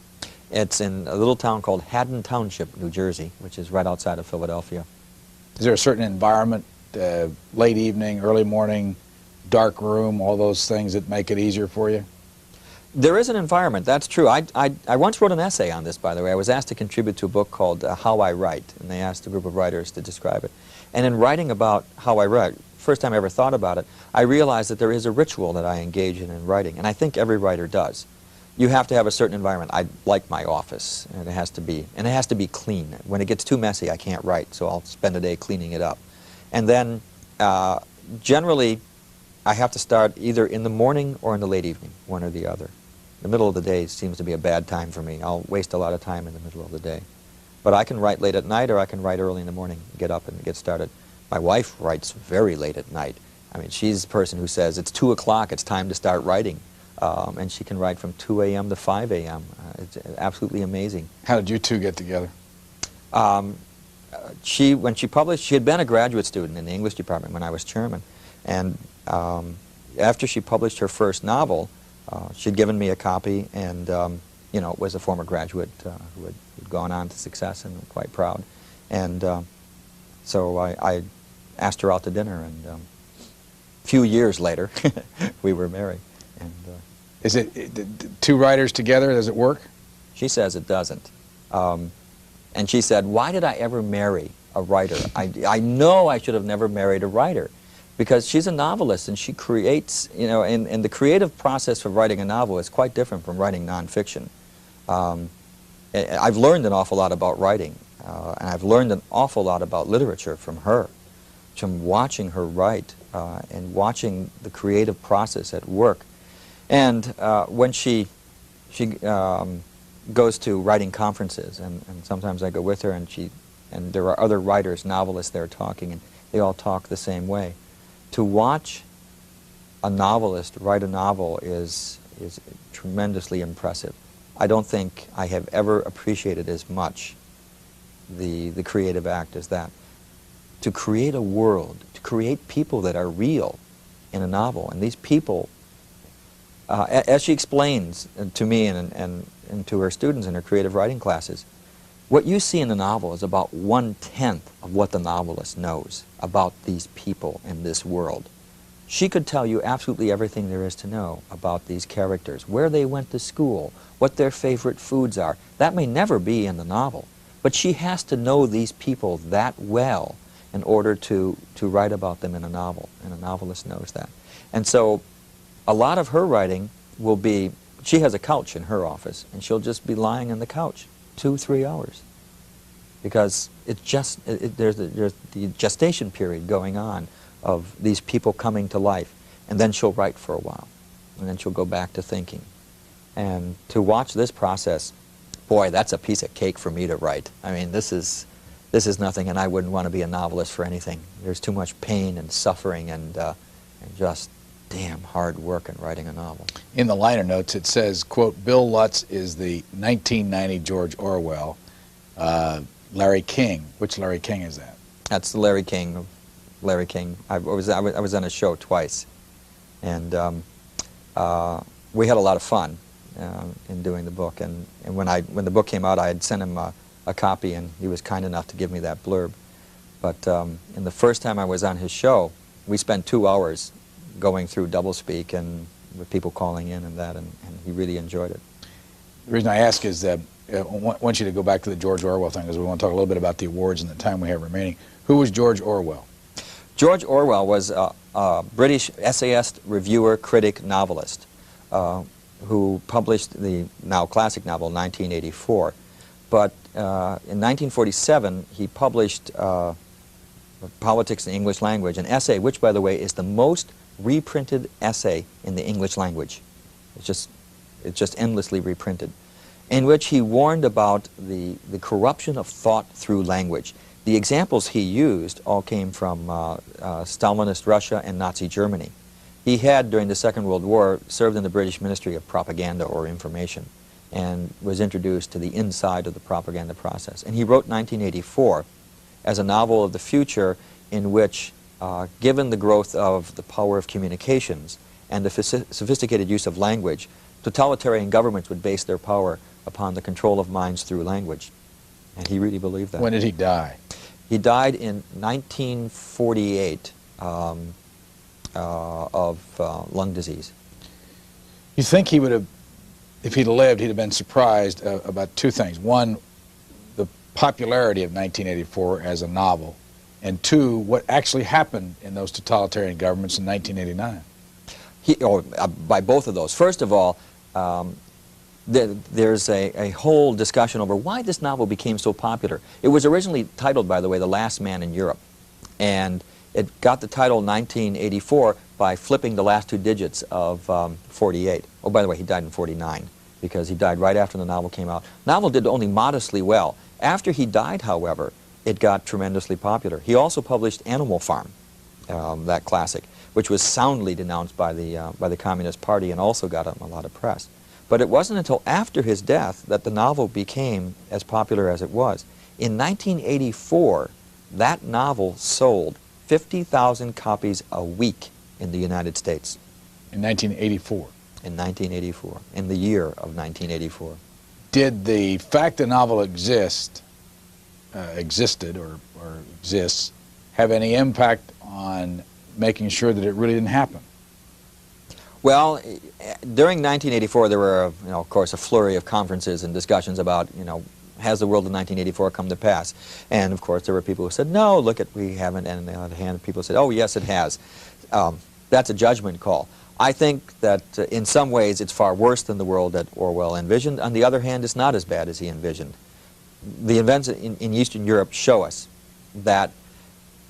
It's in a little town called Haddon Township, New Jersey, which is right outside of Philadelphia. Is there a certain environment, late evening, early morning, dark room, all those things that make it easier for you? There is an environment, that's true. I once wrote an essay on this, by the way. I was asked to contribute to a book called How I Write, and they asked a group of writers to describe it. And in writing about how I write, first time I ever thought about it, I realized that there is a ritual that I engage in writing, and I think every writer does. You have to have a certain environment. I like my office, and it has to be clean. When it gets too messy, I can't write, so I'll spend a day cleaning it up. And then, generally, I have to start either in the morning or in the late evening, one or the other. The middle of the day seems to be a bad time for me. I'll waste a lot of time in the middle of the day. But I can write late at night, or I can write early in the morning, get up and get started. My wife writes very late at night. I mean, she's the person who says, it's 2 o'clock, it's time to start writing. And she can write from 2 a.m. to 5 a.m. It's absolutely amazing. How did you two get together? When she published, she had been a graduate student in the English department when I was chairman. And after she published her first novel, she'd given me a copy, and you know, was a former graduate who had gone on to success, and I'm quite proud. And so I asked her out to dinner, and a few years later, we were married. And is it two writers together? Does it work? she says it doesn't. And she said, why did I ever marry a writer? I know I should have never married a writer, because she's a novelist and she creates, you know, and the creative process for writing a novel is quite different from writing nonfiction. I've learned an awful lot about writing, and I've learned an awful lot about literature from her, from watching her write and watching the creative process at work. And when she goes to writing conferences, and sometimes I go with her, and there are other writers, novelists there talking, and they all talk the same way. To watch a novelist write a novel is tremendously impressive. I don't think I have ever appreciated as much the creative act as that. To create a world, to create people that are real in a novel, and these people, as she explains to me and to her students in her creative writing classes, what you see in the novel is about 1/10 of what the novelist knows about these people in this world. She could tell you absolutely everything there is to know about these characters, where they went to school, what their favorite foods are. That may never be in the novel, but she has to know these people that well in order to write about them in a novel, and a novelist knows that. And so a lot of her writing will be, she has a couch in her office, and she'll just be lying on the couch 2-3 hours, because it's just, there's the gestation period going on of these people coming to life, and then she'll write for a while, and then she'll go back to thinking. And to watch this process, boy, that's a piece of cake for me to write. I mean, this is nothing, and I wouldn't want to be a novelist for anything. There's too much pain and suffering and just damn hard work in writing a novel. In the liner notes, it says, quote, Bill Lutz is the 1990 George Orwell. Larry King. Which Larry King is that? That's Larry King. Larry King. I was on his show twice, and we had a lot of fun in doing the book. And when the book came out, I had sent him a copy, and he was kind enough to give me that blurb. But in the first time I was on his show, we spent 2 hours going through Doublespeak and with people calling in and that, and he really enjoyed it. The reason I ask is that I want you to go back to the George Orwell thing, because we want to talk a little bit about the awards and the time we have remaining. Who was George Orwell? George Orwell was a British essayist, reviewer, critic, novelist who published the now classic novel 1984. But in 1947, he published Politics in the English Language, an essay which, by the way, is the most reprinted essay in the English language. It's just endlessly reprinted, in which he warned about the corruption of thought through language. The examples he used all came from Stalinist Russia and Nazi Germany. He had, during the Second World War, served in the British Ministry of Propaganda or Information, and was introduced to the inside of the propaganda process. And he wrote 1984 as a novel of the future in which, given the growth of the power of communications and the sophisticated use of language, totalitarian governments would base their power upon the control of minds through language. And he really believed that. When did he die? He died in 1948 of lung disease. You think he would have, if he'd lived, he'd have been surprised about two things. One, the popularity of 1984 as a novel, and two, what actually happened in those totalitarian governments in 1989. By both of those. First of all, there's a whole discussion over why this novel became so popular. It was originally titled, by the way, The Last Man in Europe, and it got the title 1984 by flipping the last 2 digits of 48. Oh, by the way, he died in 49, because he died right after the novel came out. Novel did only modestly well. After he died, however, it got tremendously popular. He also published Animal Farm, that classic, which was soundly denounced by the Communist Party and also got a lot of press. But it wasn't until after his death that the novel became as popular as it was. In 1984, that novel sold 50,000 copies a week in the United States. In 1984. In 1984, in the year of 1984. Did the fact the novel existed or exists have any impact on making sure that it really didn't happen? Well, during 1984, there were, of course, a flurry of conferences and discussions about, has the world of 1984 come to pass? And, of course, there were people who said, no, look, we haven't. And on the other hand, people said, oh, yes, it has. That's a judgment call. I think that in some ways it's far worse than the world that Orwell envisioned. On the other hand, it's not as bad as he envisioned. The events in Eastern Europe show us that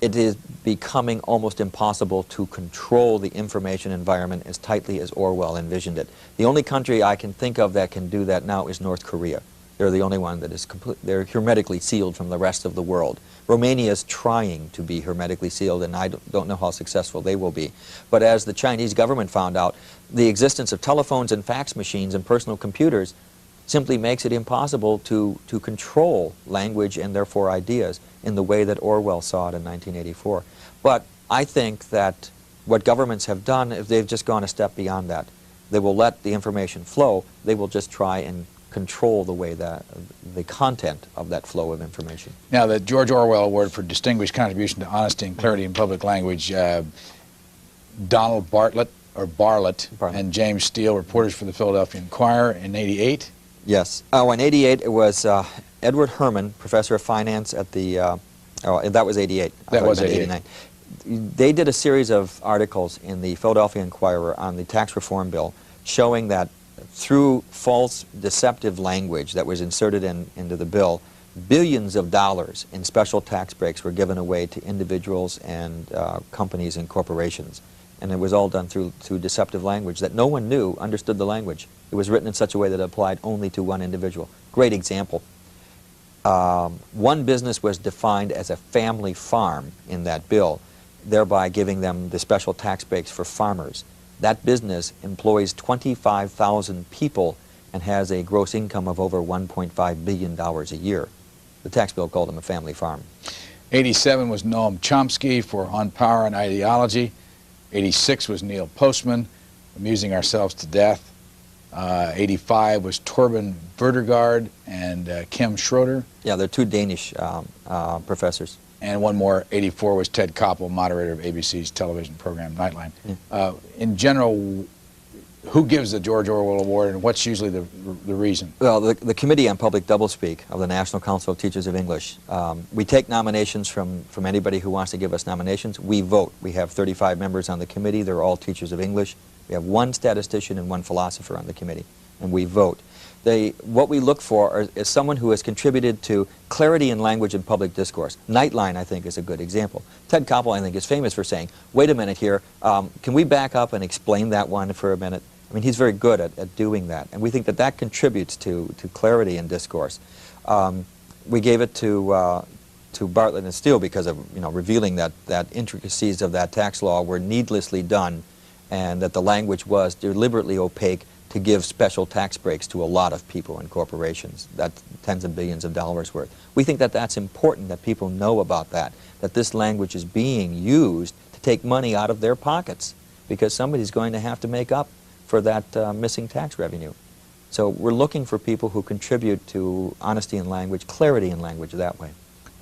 it is becoming almost impossible to control the information environment as tightly as Orwell envisioned it. The only country I can think of that can do that now is North Korea. They're the only one that is they're hermetically sealed from the rest of the world. Romania is trying to be hermetically sealed, and I don't know how successful they will be. But as the Chinese government found out, the existence of telephones and fax machines and personal computers simply makes it impossible to control language and therefore ideas in the way that Orwell saw it in 1984. But I think that what governments have done is they've just gone a step beyond that. They will let the information flow. They will just try and control the way that the content of that flow of information. Now, the George Orwell Award for Distinguished Contribution to Honesty and Clarity in Public Language, Donald Bartlett and James Steele, reporters for the Philadelphia Inquirer in '88. Yes. Oh, in '88 it was Edward Herman, professor of finance at the, that was '88. That was '88. '89. They did a series of articles in the Philadelphia Inquirer on the tax reform bill showing that through false, deceptive language that was inserted into the bill, billions of dollars in special tax breaks were given away to individuals and companies and corporations. And it was all done through deceptive language that no one knew, understood the language. It was written in such a way that it applied only to one individual. Great example. One business was defined as a family farm in that bill, thereby giving them the special tax breaks for farmers. That business employs 25,000 people and has a gross income of over $1.5 billion a year. The tax bill called them a family farm. '87 was Noam Chomsky for On Power and Ideology. '86 was Neil Postman, Amusing Ourselves to Death. '85 was Torben Verdergaard and Kim Schroeder. Yeah, they're two Danish professors. And one more, '84, was Ted Koppel, moderator of ABC's television program Nightline. Yeah. In general, who gives the George Orwell Award, and what's usually the reason? Well, the Committee on Public Doublespeak of the National Council of Teachers of English. We take nominations from anybody who wants to give us nominations. We vote. We have 35 members on the committee. They're all teachers of English. We have one statistician and one philosopher on the committee, and we vote. What we look for is someone who has contributed to clarity in language and public discourse. Nightline, I think, is a good example. Ted Koppel, I think, is famous for saying, wait a minute here, can we back up and explain that one for a minute? I mean, he's very good at doing that, and we think that that contributes to clarity in discourse. We gave it to Bartlett and Steele because of revealing that intricacies of that tax law were needlessly done, and that the language was deliberately opaque to give special tax breaks to a lot of people and corporations. That's tens of billions of dollars worth. We think that that's important, that people know about that this language is being used to take money out of their pockets because somebody's going to have to make up for that missing tax revenue. So we're looking for people who contribute to honesty in language, clarity in language that way.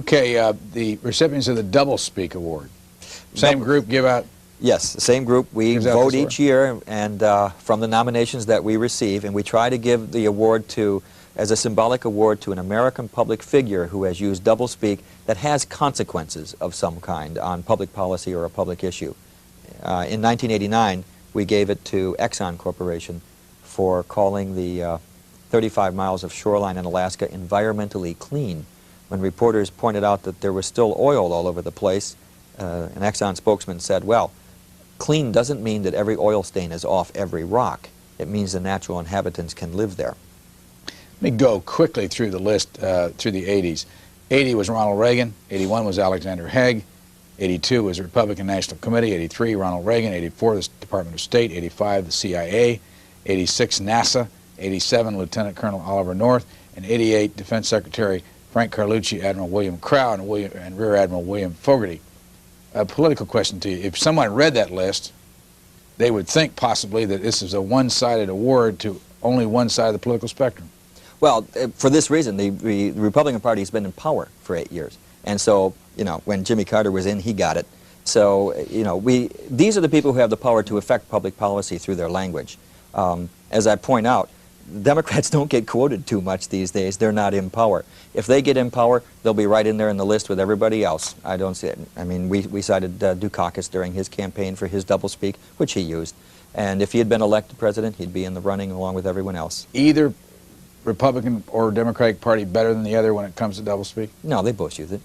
Okay, the recipients of the Doublespeak Award. Same group give out? Yes, the same group. We vote each year, and from the nominations that we receive, and we try to give the award as a symbolic award to an American public figure who has used doublespeak that has consequences of some kind on public policy or a public issue. In 1989, we gave it to Exxon Corporation for calling the 35 miles of shoreline in Alaska environmentally clean. When reporters pointed out that there was still oil all over the place, an Exxon spokesman said, well, clean doesn't mean that every oil stain is off every rock. It means the natural inhabitants can live there. Let me go quickly through the list through the 80s. 80 was Ronald Reagan. 81 was Alexander Haig. 82 was the Republican National Committee. 83, Ronald Reagan. 84, the Department of State. 85, the CIA. 86, NASA. 87, Lieutenant Colonel Oliver North. And 88, Defense Secretary Frank Carlucci, Admiral William Crowe, and Rear Admiral William Fogarty. A political question to you. If someone read that list, they would think possibly that this is a one-sided award to only one side of the political spectrum. Well, for this reason, the Republican Party has been in power for 8 years. And so, you know, when Jimmy Carter was in, he got it. So, you know, these are the people who have the power to affect public policy through their language. As I point out, Democrats don't get quoted too much these days. They're not in power. If they get in power, they'll be right in there in the list with everybody else. I don't see it. I mean, we cited Dukakis during his campaign for his doublespeak, which he used. And if he had been elected president, he'd be in the running along with everyone else. Either Republican or Democratic Party better than the other when it comes to doublespeak? No, they both use it.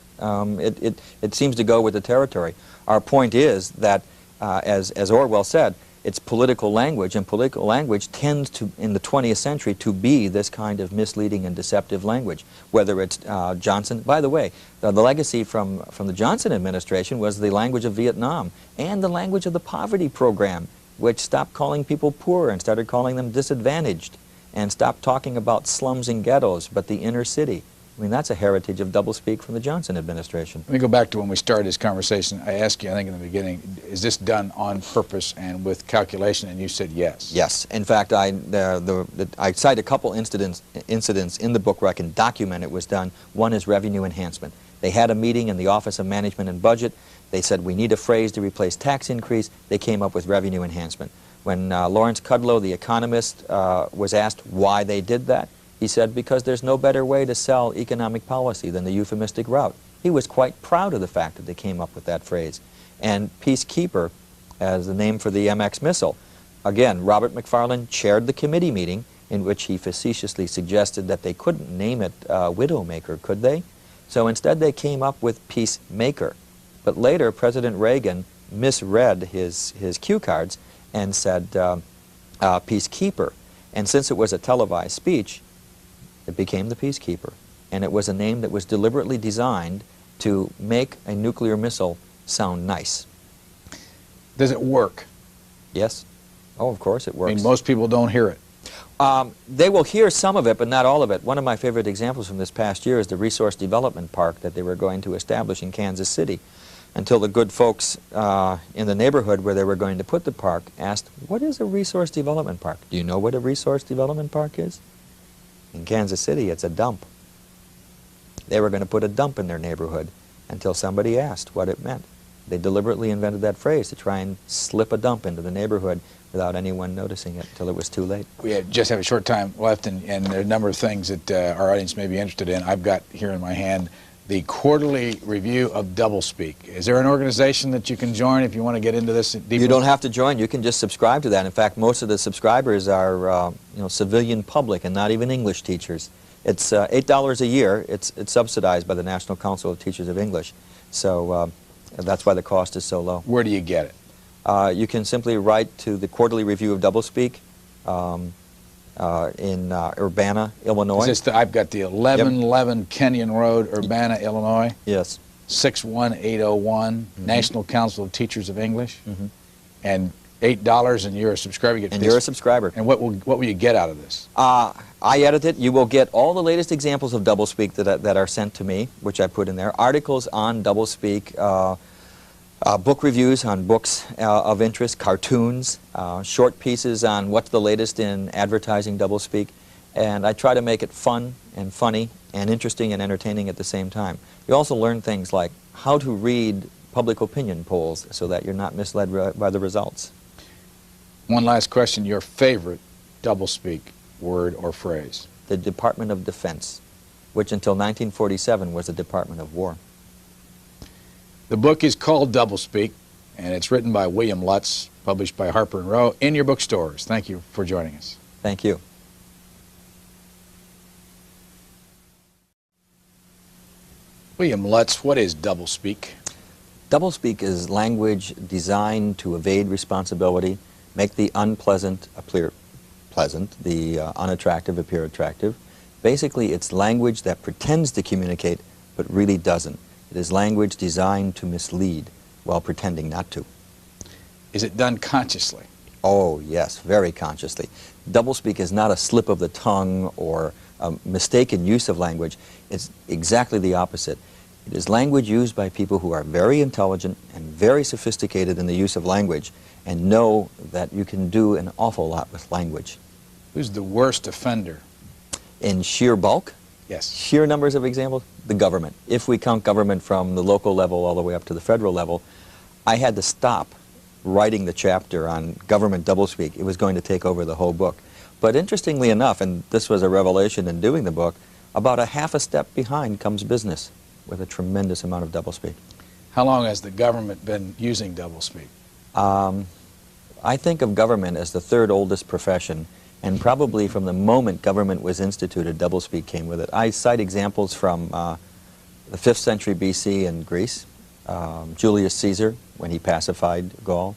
It seems to go with the territory. Our point is that, as Orwell said, it's political language, and political language tends to, in the 20th century, to be this kind of misleading and deceptive language. Whether it's Johnson, by the way, the legacy from the Johnson administration was the language of Vietnam and the language of the poverty program, which stopped calling people poor and started calling them disadvantaged, and stopped talking about slums and ghettos, but the inner city. I mean, that's a heritage of doublespeak from the Johnson administration. Let me go back to when we started this conversation. I asked you, I think in the beginning, is this done on purpose and with calculation? And you said yes. Yes. In fact, I cite a couple incidents in the book where I can document it was done. One is revenue enhancement. They had a meeting in the Office of Management and Budget. They said, we need a phrase to replace tax increase. They came up with revenue enhancement. When Lawrence Kudlow, the economist, was asked why they did that, he said, because there's no better way to sell economic policy than the euphemistic route. He was quite proud of the fact that they came up with that phrase. And Peacekeeper, as the name for the MX missile, again, Robert McFarland chaired the committee meeting in which he facetiously suggested that they couldn't name it Widowmaker, could they? So instead they came up with Peacemaker. But later, President Reagan misread his cue cards and said Peacekeeper. And since it was a televised speech, it became the Peacekeeper. And it was a name that was deliberately designed to make a nuclear missile sound nice. Does it work? Yes. Oh, of course it works. I mean, most people don't hear it. They will hear some of it, but not all of it. One of my favorite examples from this past year is the Resource Development Park that they were going to establish in Kansas City, until the good folks in the neighborhood where they were going to put the park asked, what is a Resource Development Park? Do you know what a Resource Development Park is? In Kansas City, it's a dump. They were going to put a dump in their neighborhood until somebody asked what it meant. They deliberately invented that phrase to try and slip a dump into the neighborhood without anyone noticing it until it was too late. We just have a short time left, and there are a number of things that our audience may be interested in. I've got here in my hand the quarterly review of Doublespeak. Is there an organization that you can join if you want to get into this deeper? You don't have to join. You can just subscribe to that. In fact, most of the subscribers are civilian public and not even English teachers. It's $8 a year. It's subsidized by the National Council of Teachers of English. So that's why the cost is so low. Where do you get it? You can simply write to the quarterly review of Doublespeak in Urbana, Illinois. Is this I've got the 1111 Kenyon Road, Urbana, Illinois. Yes. 61801, National Council of Teachers of English. And $8, and you're a subscriber. You get you're a subscriber. And what will you get out of this? I edit it. You will get all the latest examples of Doublespeak that are sent to me, which I put in there. Articles on Doublespeak, book reviews on books of interest, cartoons, short pieces on what's the latest in advertising Doublespeak, and I try to make it fun and funny and interesting and entertaining at the same time. You also learn things like how to read public opinion polls so that you're not misled by the results. One last question, your favorite Doublespeak word or phrase? The Department of Defense, which until 1947 was the Department of War. The book is called Doublespeak, and it's written by William Lutz, published by Harper & Row, in your bookstores. Thank you for joining us. Thank you. William Lutz, what is Doublespeak? Doublespeak is language designed to evade responsibility, make the unpleasant appear pleasant, the unattractive appear attractive, Basically, it's language that pretends to communicate but really doesn't. It is language designed to mislead while pretending not to. Is it done consciously? Oh, yes, very consciously. Doublespeak is not a slip of the tongue or a mistaken use of language. It's exactly the opposite. It is language used by people who are very intelligent and very sophisticated in the use of language and know that you can do an awful lot with language. Who's the worst offender? In sheer bulk, Yes. sheer numbers of examples, the government. If we count government from the local level all the way up to the federal level, I had to stop writing the chapter on government doublespeak. It was going to take over the whole book. But interestingly enough, and this was a revelation in doing the book, about a half a step behind comes business with a tremendous amount of doublespeak. How long has the government been using doublespeak? I think of government as the third oldest profession, and probably from the moment government was instituted, doublespeak came with it. I cite examples from the 5th century BC in Greece, Julius Caesar, when he pacified Gaul.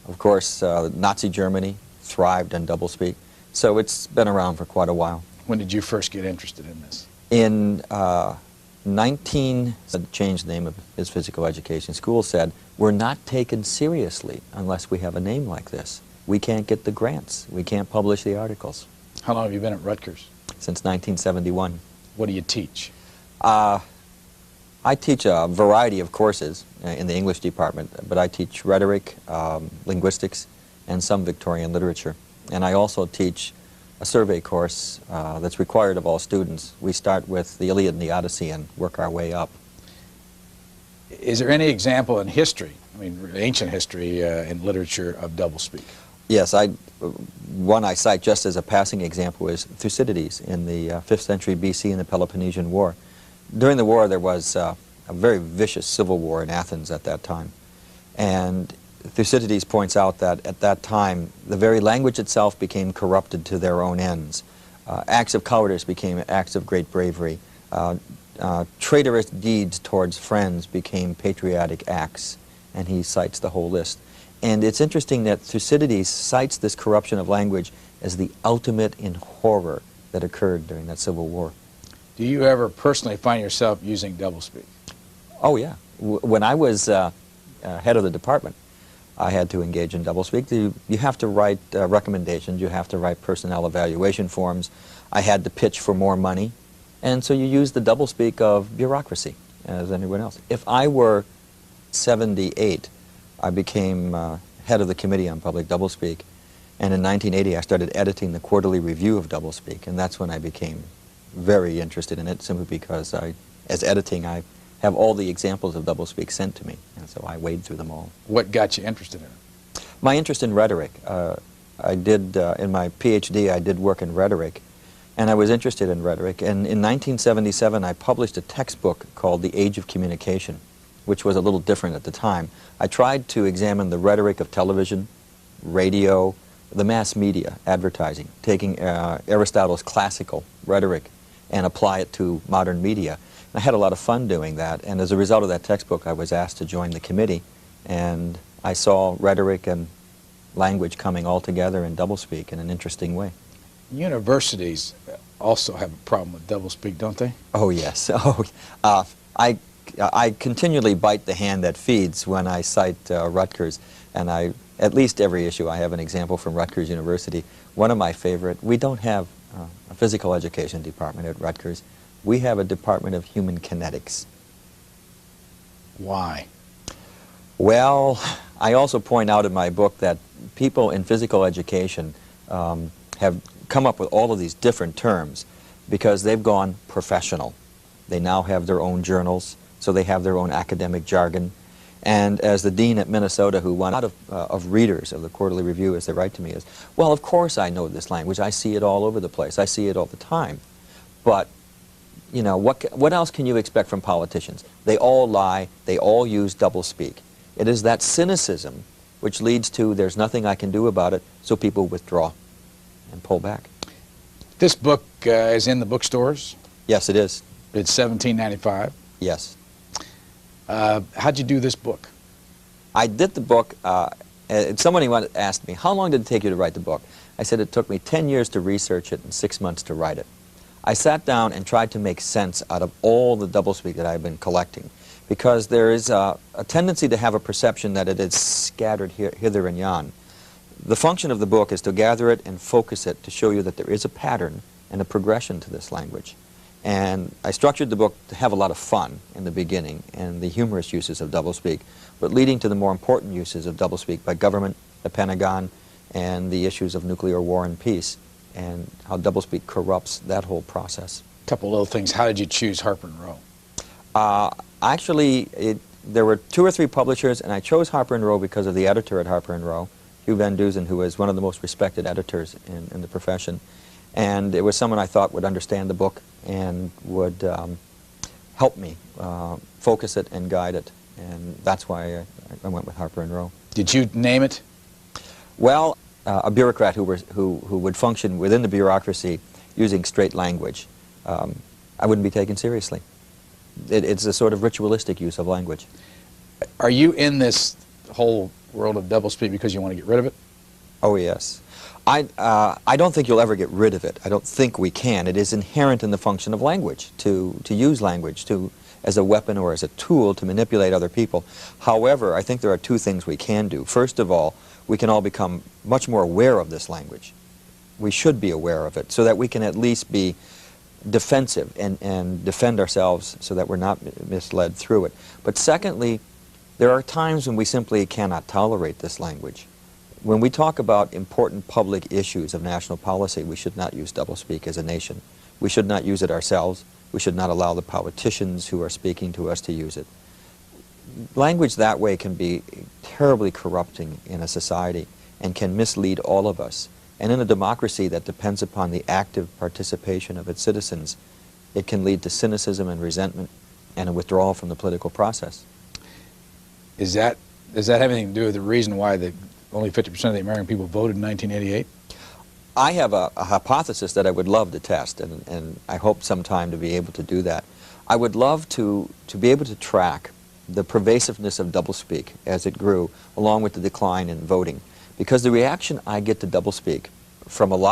Of course, Nazi Germany thrived on doublespeak. So it's been around for quite a while. When did you first get interested in this? In changed the name of his physical education school, said, we're not taken seriously unless we have a name like this. We can't get the grants. We can't publish the articles. How long have you been at Rutgers? Since 1971. What do you teach? I teach a variety of courses in the English department, but I teach rhetoric, linguistics, and some Victorian literature. And I also teach a survey course that's required of all students. We start with the Iliad and the Odyssey and work our way up. Is there any example in history, I mean ancient history in literature, of doublespeak? Yes, one I cite just as a passing example is Thucydides in the 5th century BC in the Peloponnesian War. During the war there was a very vicious civil war in Athens at that time. And Thucydides points out that at that time the very language itself became corrupted to their own ends. Acts of cowardice became acts of great bravery. Traitorous deeds towards friends became patriotic acts, and he cites the whole list. And it's interesting that Thucydides cites this corruption of language as the ultimate in horror that occurred during that civil war. Do you ever personally find yourself using doublespeak? Oh yeah. When I was head of the department, I had to engage in doublespeak. You have to write recommendations, you have to write personnel evaluation forms. I had to pitch for more money, and so you use the doublespeak of bureaucracy as anyone else. If I were 78, I became head of the Committee on Public Doublespeak, and in 1980 I started editing the Quarterly Review of Doublespeak, and that's when I became very interested in it, simply because as editing, I have all the examples of doublespeak sent to me, and so I wade through them all. What got you interested in it? My interest in rhetoric. I did, in my PhD, I did work in rhetoric, and I was interested in rhetoric, and in 1977 I published a textbook called The Age of Communication, which was a little different at the time. I tried to examine the rhetoric of television, radio, the mass media, advertising, taking Aristotle's classical rhetoric and apply it to modern media. And I had a lot of fun doing that, and as a result of that textbook I was asked to join the committee, and I saw rhetoric and language coming all together in doublespeak in an interesting way. Universities also have a problem with doublespeak, don't they? Oh yes. Oh, I continually bite the hand that feeds when I cite Rutgers, and at least every issue I have an example from Rutgers University. One of my favorite, we don't have a physical education department at Rutgers. We have a department of human kinetics. Why? Well, I also point out in my book that people in physical education have come up with all of these different terms because they've gone professional. They now have their own journals, so they have their own academic jargon. And as the dean at Minnesota, who won out of readers of the Quarterly Review, as they write to me, is, well, of course I know this language. I see it all over the place. I see it all the time. But, you know, what else can you expect from politicians? They all lie. They all use doublespeak. It is that cynicism which leads to there's nothing I can do about it, so people withdraw and pull back. This book is in the bookstores? Yes, it is. It's $17.95. Yes. How'd you do this book? I did the book, somebody asked me, how long did it take you to write the book? I said it took me 10 years to research it and 6 months to write it. I sat down and tried to make sense out of all the doublespeak that I've been collecting, because there is a tendency to have a perception that it is scattered hither and yon. The function of the book is to gather it and focus it to show you that there is a pattern and a progression to this language. And I structured the book to have a lot of fun in the beginning and the humorous uses of doublespeak, but leading to the more important uses of doublespeak by government, the Pentagon, and the issues of nuclear war and peace, and how doublespeak corrupts that whole process. Couple little things. How did you choose Harper and Row? Actually, there were 2 or 3 publishers, and I chose Harper and Row because of the editor at Harper and Row, Hugh Van Dusen, who is one of the most respected editors in the profession. And it was someone I thought would understand the book and would help me focus it and guide it. And that's why I went with Harper and Row. Did you name it? Well, a bureaucrat who would function within the bureaucracy using straight language, I wouldn't be taken seriously. It's a sort of ritualistic use of language. Are you in this whole world of doublespeak because you want to get rid of it? Oh, yes. I don't think you'll ever get rid of it. I don't think we can. It is inherent in the function of language, to use language as a weapon or as a tool to manipulate other people. However, I think there are 2 things we can do. First of all, we can all become much more aware of this language. We should be aware of it so that we can at least be defensive and defend ourselves so that we're not misled through it. But secondly, there are times when we simply cannot tolerate this language. When we talk about important public issues of national policy, we should not use doublespeak as a nation. We should not use it ourselves. We should not allow the politicians who are speaking to us to use it. Language that way can be terribly corrupting in a society and can mislead all of us. And in a democracy that depends upon the active participation of its citizens, it can lead to cynicism and resentment and a withdrawal from the political process. Does that have anything to do with the reason why only 50% of the American people voted in 1988? I have a hypothesis that I would love to test, and I hope sometime to be able to do that. I would love to be able to track the pervasiveness of doublespeak as it grew, along with the decline in voting. Because the reaction I get to doublespeak from a lot